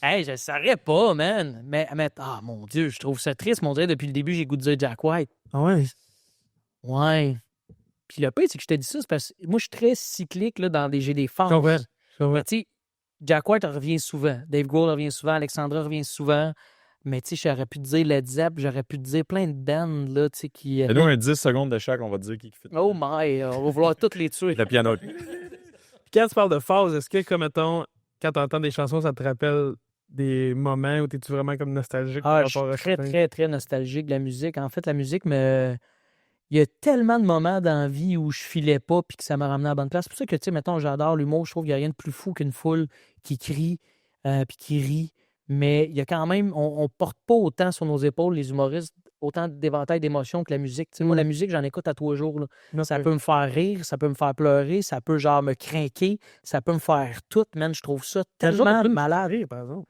Hey, je le saurais pas, man. Mais ah, mon Dieu, je trouve ça triste. On dirait depuis le début, j'ai le goût de dire Jack White. Ah ouais? Ouais. Puis le pire, c'est que je te dis ça, c'est parce que moi, je suis très cyclique là, j'ai des phases. Je comprends. Mais tu sais, Jack White revient souvent. Dave Grohl revient souvent. Alexandra revient souvent. Mais tu sais, j'aurais pu te dire Led Zepp, j'aurais pu te dire plein de bands, là, tu sais, qui... Fais-nous un 10 secondes de chaque, on va te dire qui fait. Oh my, on va vouloir toutes les tuer. Le piano. Puis quand tu parles de phase, est-ce que, comme mettons, quand tu entends des chansons, ça te rappelle des moments où t'es-tu vraiment comme nostalgique? Ah, par je suis rapport à très, certains? très, très nostalgique de la musique. En fait, la musique me... Il y a tellement de moments dans la vie où je filais pas puis que ça m'a ramené à la bonne place. C'est pour ça que, tu sais, mettons, j'adore l'humour. Je trouve qu'il n'y a rien de plus fou qu'une foule qui crie puis qui rit. Mais il y a quand même... On porte pas autant sur nos épaules, les humoristes, autant d'éventail d'émotions que la musique. Tu sais, moi, la musique, j'en écoute à tous les jours. Là. Non, Ça peut me faire rire, ça peut me faire pleurer, ça peut, genre, me craquer, ça peut me faire tout, man. Je trouve ça tellement malade. Rire, par exemple.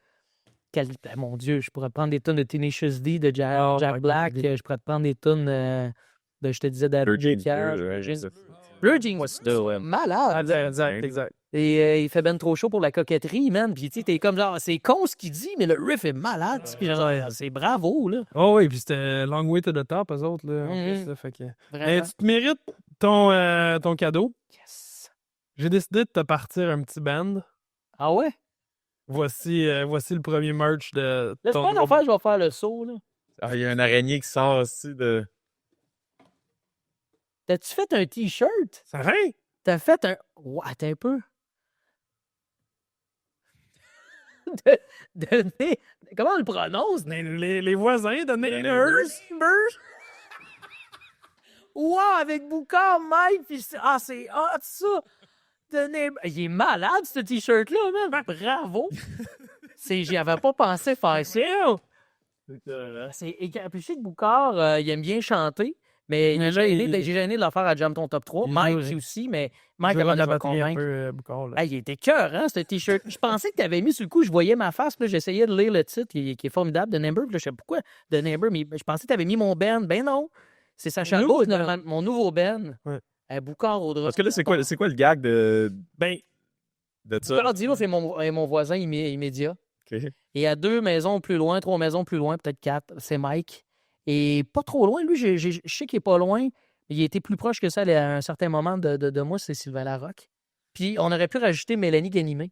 Mon Dieu, je pourrais prendre des tonnes de Tenacious D, de Jack Black, je pourrais te prendre des tonnes de, je te disais, Blue Jeans. Blue Jeans, malade. Exact. Et il fait ben trop chaud pour la coquetterie, man. Puis tu sais, t'es comme genre, c'est con ce qu'il dit, mais le riff est malade. Puis genre, c'est bravo, là. Oh oui, puis c'était Long Way to the Top, eux autres, là. Ça fait que... Vraiment. tu te mérites ton cadeau. Yes. J'ai décidé de te partir un petit band. Ah ouais? Voici le premier merch de Laisse pas en faire, je vais faire le saut, là. Ah, il y a un araignée qui sort aussi de. T'as-tu fait un T-shirt? Ça rien? T'as fait un... Ouais, attends un peu. Comment on le prononce? Les voisins de Neighbors. Wow, avec Boucard, Mike, puis c'est hot, ça! Il est malade, ce T-shirt-là, man! Bravo! J'y avais pas pensé faire ça. Puis je sais que Boucard, il aime bien chanter, mais j'ai gêné de le faire à Jam Ton Top 3. Mike aussi, mais Mike avant de me convaincre. Il était cœur, hein, ce T-shirt. Je pensais que tu avais mis sur le coup, je voyais ma face, puis j'essayais de lire le titre, qui est formidable, de Neighbor. Puis là, je sais pas pourquoi de Neighbor, mais je pensais que tu avais mis mon band. Ben non! C'est Sacha Beau, mon nouveau band. Ouais. Boucard au drap. Parce que là, c'est quoi le gag de ça? Boucard Dilo, c'est mon voisin immédiat. Okay. Et à 2 maisons plus loin, 3 maisons plus loin, peut-être 4, c'est Mike. Et pas trop loin. Lui, je sais qu'il est pas loin. Il était plus proche que ça à un certain moment de moi, c'est Sylvain Larocque. Puis on aurait pu rajouter Mélanie Ganimé,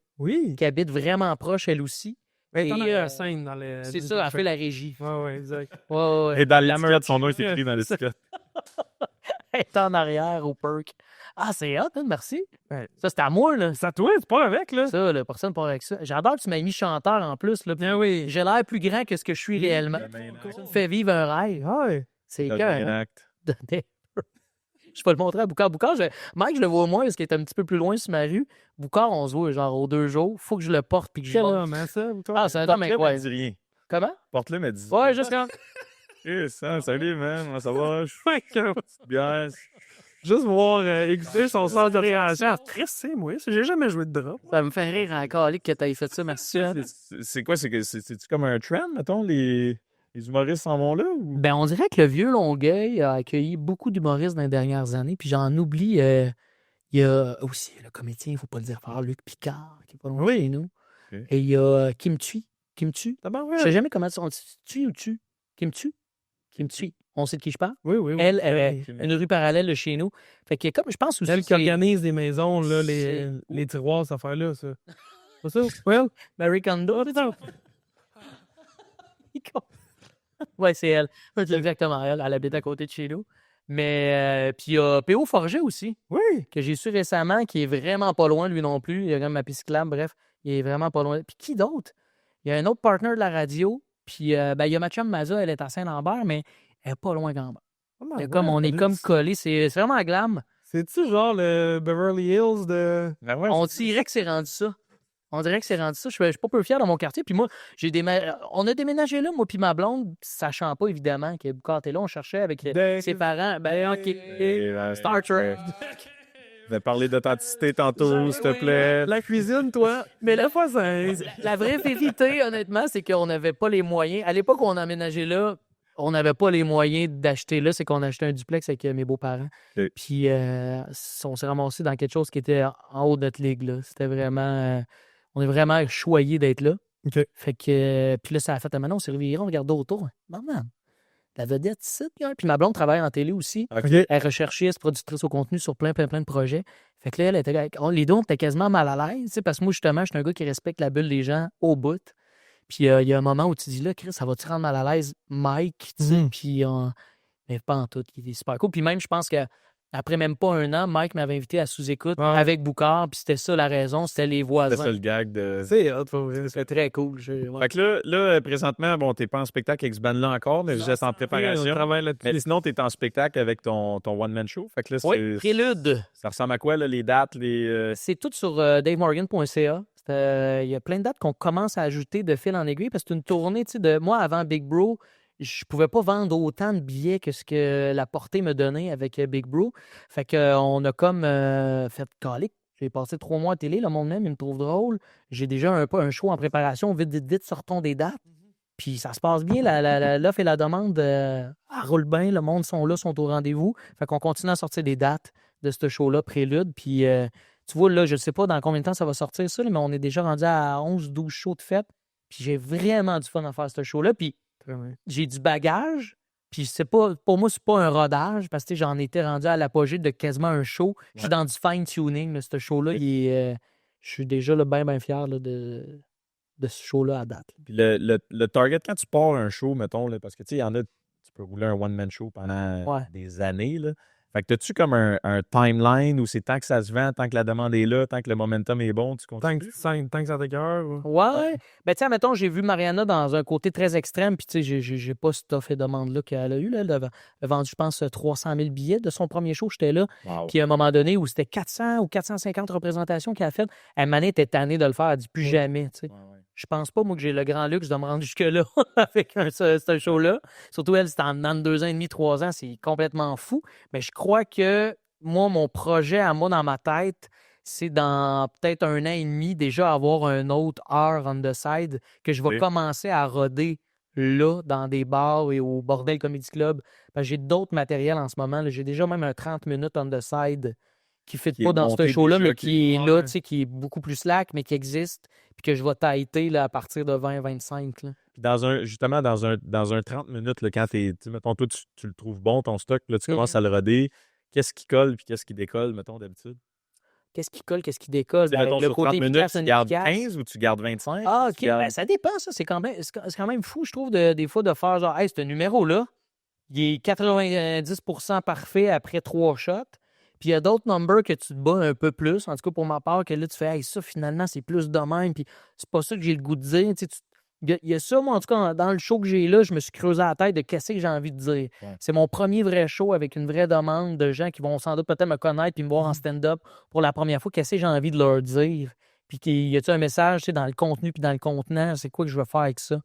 qui habite vraiment proche, elle aussi. Et t'en as scène dans les... C'est ça, elle fait la régie. Ouais, exact. Ouais. Et dans l'étiquette, son nom est écrit dans l'étiquette. Elle est en arrière au perk. Ah, c'est hot, hein, merci. Ouais. Ça, c'est à moi, là. C'est à toi, tu pars avec, là. Ça, là, personne ne part avec ça. J'adore que tu m'aies mis chanteur en plus. Là. Bien oui. J'ai l'air plus grand que ce que je suis réellement. Ça me fait vivre un rêve. Ouais. C'est cœur. Je peux le montrer à Boucard. Mike, je le vois moins parce qu'il est un petit peu plus loin sur ma rue. Boucard, on se voit genre aux 2 jours. Faut que je le porte puis que je Quel homme, hein, ça? Ah, c'est un homme incroyable. Dis rien. Comment? Porte-le, mais dis. Ouais, juste quand. Salut, man. Comment ça va? Petite bière. Juste voir écouter son sens de réaction. Stressé, moi. J'ai jamais joué de drop. Ça me fait rire encore que tu aies fait ça. Merci. C'est quoi? C'est-tu comme un trend, mettons? Les humoristes s'en vont là? Ou? Ben, on dirait que le vieux Longueuil a accueilli beaucoup d'humoristes dans les dernières années. Puis j'en oublie Il y a aussi le comédien, il ne faut pas le dire fort, Luc Picard, qui est pas loin de Oui. chez nous. Ok. Et il y a Kim Thuy. Kim Thuy. Je ne sais Oui, jamais comment on dit. Tu ou tu? Kim Thuy? Kim Thuy. On sait de qui je parle? oui. Oui. Elle est une rue parallèle de chez nous. Fait que comme je pense aussi. Elle qui organise des maisons, là, les tiroirs, cette affaire-là, ça. C'est ça? Well, Marie Kondo. Ouais, c'est elle. C'est exactement elle. Elle habite à côté de chez nous. Mais puis il y a P.O. Forget aussi, oui. que j'ai su récemment, qui est vraiment pas loin, lui non plus. Il y a quand même ma piste cyclable, bref, il est vraiment pas loin. Puis qui d'autre? Il y a un autre partner de la radio, puis il y a ma chum Maza, elle est à Saint-Lambert, mais elle est pas loin quand même. On est comme collés, c'est vraiment glam. C'est-tu genre le Beverly Hills de... Ben ouais, On dirait que c'est rendu ça. On dirait que c'est rendu ça. Je suis pas peu fier dans mon quartier. Puis moi, on a déménagé là, moi puis ma blonde, sachant pas évidemment que quand t'es là, on cherchait avec ses parents. Ben OK. Star Trek. Je vais parler d'authenticité tantôt, s'il te plaît. La cuisine, toi. Mais la fois, la vraie vérité, honnêtement, c'est qu'on n'avait pas les moyens. À l'époque où on a aménagé là, on n'avait pas les moyens d'acheter là. C'est qu'on a acheté un duplex avec mes beaux-parents. Okay. Puis on s'est ramassé dans quelque chose qui était en haut de notre ligue. Là. C'était vraiment... on est vraiment choyés d'être là. OK. Fait que... puis là, ça a fait... Maintenant, on s'est reviré, on regardait autour. Maman, la vedette, c'est ça. Puis ma blonde travaille en télé aussi. Okay. Elle est recherchiste, productrice au contenu sur plein de projets. Fait que là, elle était... les deux, on était quasiment mal à l'aise. Parce que moi, justement, je suis un gars qui respecte la bulle des gens au bout. Puis il y a un moment où tu dis là, Chris, ça va-tu rendre mal à l'aise Mike, tu sais, puis mais pas en tout, il est super cool. Puis même, je pense qu'après même pas un an, Mike m'avait invité à sous-écoute avec Boucard, puis c'était ça la raison, c'était les voisins. C'est ça le gag de... C'est hot, pour vrai. C'était très cool. Fait que là, présentement, bon, t'es pas en spectacle avec ce band-là encore, mais vous êtes en préparation. Mais sinon, t'es en spectacle avec ton one-man show. Fait que là, oui, Prélude. Ça ressemble à quoi, là, les dates? C'est tout sur davemorgan.ca. Il y a plein de dates qu'on commence à ajouter de fil en aiguille parce que c'est une tournée, tu sais, de moi avant Big Bro, je pouvais pas vendre autant de billets que ce que la portée me donnait avec Big Bro. Fait qu'on a comme fait calique. J'ai passé 3 mois à télé, le monde même, il me trouve drôle. J'ai déjà un show en préparation. Vite, sortons des dates. Puis ça se passe bien, l'offre et la demande roule bien, le monde sont là, sont au rendez-vous. Fait qu'on continue à sortir des dates de ce show-là, Prélude. Puis tu vois, là, je ne sais pas dans combien de temps ça va sortir ça, mais on est déjà rendu à 11-12 shows de fête. Puis j'ai vraiment du fun à faire ce show-là. Puis j'ai du bagage. Puis c'est pas, pour moi, c'est pas un rodage parce que j'en étais rendu à l'apogée de quasiment un show. Je suis dans du fine-tuning. Ce show-là, je suis déjà bien fier là, de ce show-là à date. Puis le target, quand tu pars un show, mettons, là, parce que tu sais, il y en a, tu peux rouler un one-man show pendant des années, là. Fait que t'as-tu comme un timeline où c'est tant que ça se vend, tant que la demande est là, tant que le momentum est bon, tu continues? Tant que ça t'écoeure. Ouais. Ben, tu sais, mettons, j'ai vu Mariana dans un côté très extrême, puis tu sais, j'ai pas cette offre et demande-là qu'elle a eu. Là. Elle a vendu, je pense, 300 000 billets de son premier show. J'étais là. Wow. Puis à un moment donné, où c'était 400 ou 450 représentations qu'elle a faites, elle m'en était tannée de le faire. Elle dit plus jamais, tu sais. Je pense pas, moi, que j'ai le grand luxe de me rendre jusque-là avec ce show-là. Surtout, elle, c'était en 2 ans et demi, 3 ans. C'est complètement fou. Mais je crois que, moi, mon projet à moi, dans ma tête, c'est dans peut-être 1 an et demi, déjà avoir un autre heure on the side que je vais commencer à roder là, dans des bars et au Bordel Comedy Club. Parce que j'ai d'autres matériels en ce moment. Là. J'ai déjà même un 30 minutes on the side qui ne fit pas dans ce show-là, mais qui est là, tu sais, qui est beaucoup plus slack, mais qui existe, puis que je vais tailler là, à partir de 20-25. Puis justement, dans un 30 minutes, là, quand mettons, toi, tu le trouves bon, ton stock, là, tu commences à le roder, qu'est-ce qui colle puis qu'est-ce qui décolle, mettons, d'habitude? Qu'est-ce qui colle, qu'est-ce qui décolle? Ben, mettons, le côté 30 minutes, tu gardes 15 ou tu gardes 25? Ah, OK, ben, ça dépend, ça. C'est quand même fou, je trouve, des fois, de faire genre, hey, ce numéro-là, il est 90% parfait après 3 shots. Puis il y a d'autres numbers que tu te bats un peu plus. En tout cas, pour ma part, que là, tu fais, hey, ça, finalement, c'est plus de même. Puis c'est pas ça que j'ai le goût de dire. Il y a ça, moi, en tout cas, dans le show que j'ai là, je me suis creusé la tête de qu'est-ce que j'ai envie de dire. Ouais. C'est mon premier vrai show avec une vraie demande de gens qui vont sans doute peut-être me connaître puis me voir en stand-up pour la première fois. Qu'est-ce que j'ai envie de leur dire? Puis y a-tu un message dans le contenu puis dans le contenant? C'est quoi que je veux faire avec ça?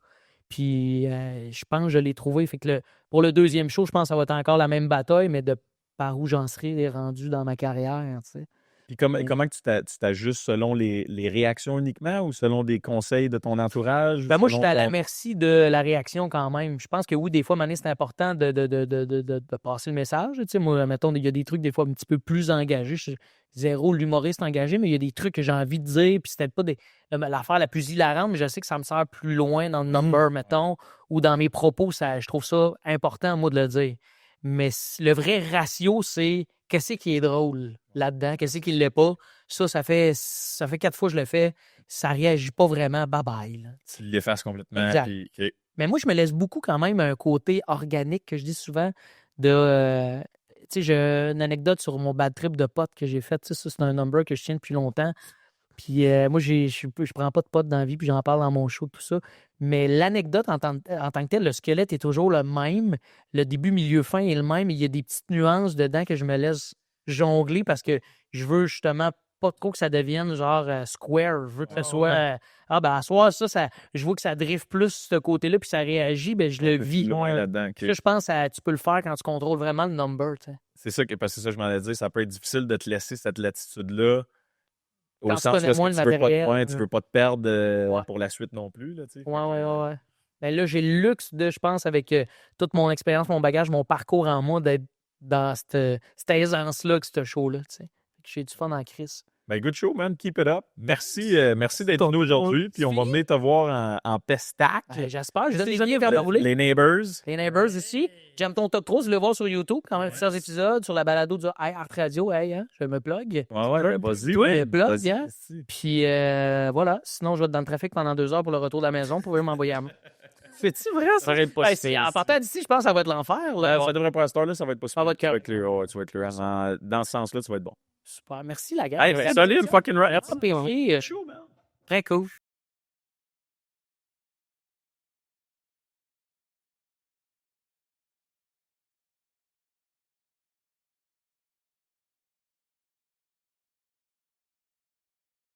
Puis je pense que je l'ai trouvé. Fait que pour le deuxième show, je pense que ça va être encore la même bataille, mais de par où j'en serais rendu dans ma carrière, tu sais. Puis comment que tu t'ajustes selon les réactions uniquement ou selon des conseils de ton entourage? Ben moi, je suis à la merci de la réaction quand même. Je pense que oui, des fois, Mané, c'est important de passer le message. Tu sais, moi, mettons, il y a des trucs des fois un petit peu plus engagés. Je suis zéro l'humoriste engagé, mais il y a des trucs que j'ai envie de dire, puis c'est peut-être pas l'affaire la plus hilarante, mais je sais que ça me sert plus loin dans le number, mettons, ou dans mes propos. Je trouve ça important, moi, de le dire. Mais le vrai ratio, c'est qu'est-ce qui est drôle là-dedans, qu'est-ce qui ne l'est pas. Ça fait 4 fois que je le fais. Ça ne réagit pas vraiment. Bye-bye. Là. Tu l'effaces complètement. Exact. Puis, okay. Mais moi, je me laisse beaucoup quand même un côté organique que je dis souvent de... tu sais, j'ai une anecdote sur mon bad trip de potes que j'ai fait. Ça, c'est un number que je tiens depuis longtemps. Puis moi, je prends pas de potes dans la vie, puis j'en parle dans mon show, tout ça. Mais l'anecdote en tant que telle, le squelette est toujours le même. Le début, milieu, fin est le même. Il y a des petites nuances dedans que je me laisse jongler parce que je veux justement pas trop que ça devienne genre square. Je veux que ce soit... à soir, ça, je vois que ça drift plus ce côté-là, puis ça réagit, ben je le vis. Là-dedans, okay. Ça, je pense que tu peux le faire quand tu contrôles vraiment le number. T'sais. C'est ça, parce que ça, je m'en ai dit, ça peut être difficile de te laisser cette latitude-là. Quand Au sens que tu veux pas te perdre pour la suite non plus. Là, ouais. Ben là, j'ai le luxe de, je pense, avec toute mon expérience, mon bagage, mon parcours en moi, d'être dans cette aisance-là que ce show-là. J'ai du fun en crise. Ben, good show, man. Keep it up. Merci d'être venu aujourd'hui. Puis on va venir te voir en pestac. J'espère. Je donne les liens vers la Les Neighbors. Les Neighbors ici. J'aime ton top 3. Je vais le voir sur YouTube. Quand même, plusieurs épisodes sur la balado du iHeart Radio. Hey, hein, je me plug. Ouais, vas-y. Oui, plug, hein. Puis voilà. Sinon, je vais être dans le trafic pendant 2 heures pour le retour de la maison. Vous pouvez m'envoyer à moi. C'est-tu vrai? Ça arrête pas. En partant d'ici, je pense que ça va être l'enfer. Ça devrait pas rester là. Ça va être pas super. Ça va être tu vas être clear. Dans ce sens-là, tu vas être bon. Super. Merci, la gars. Hey, solide, fucking right. Très cool.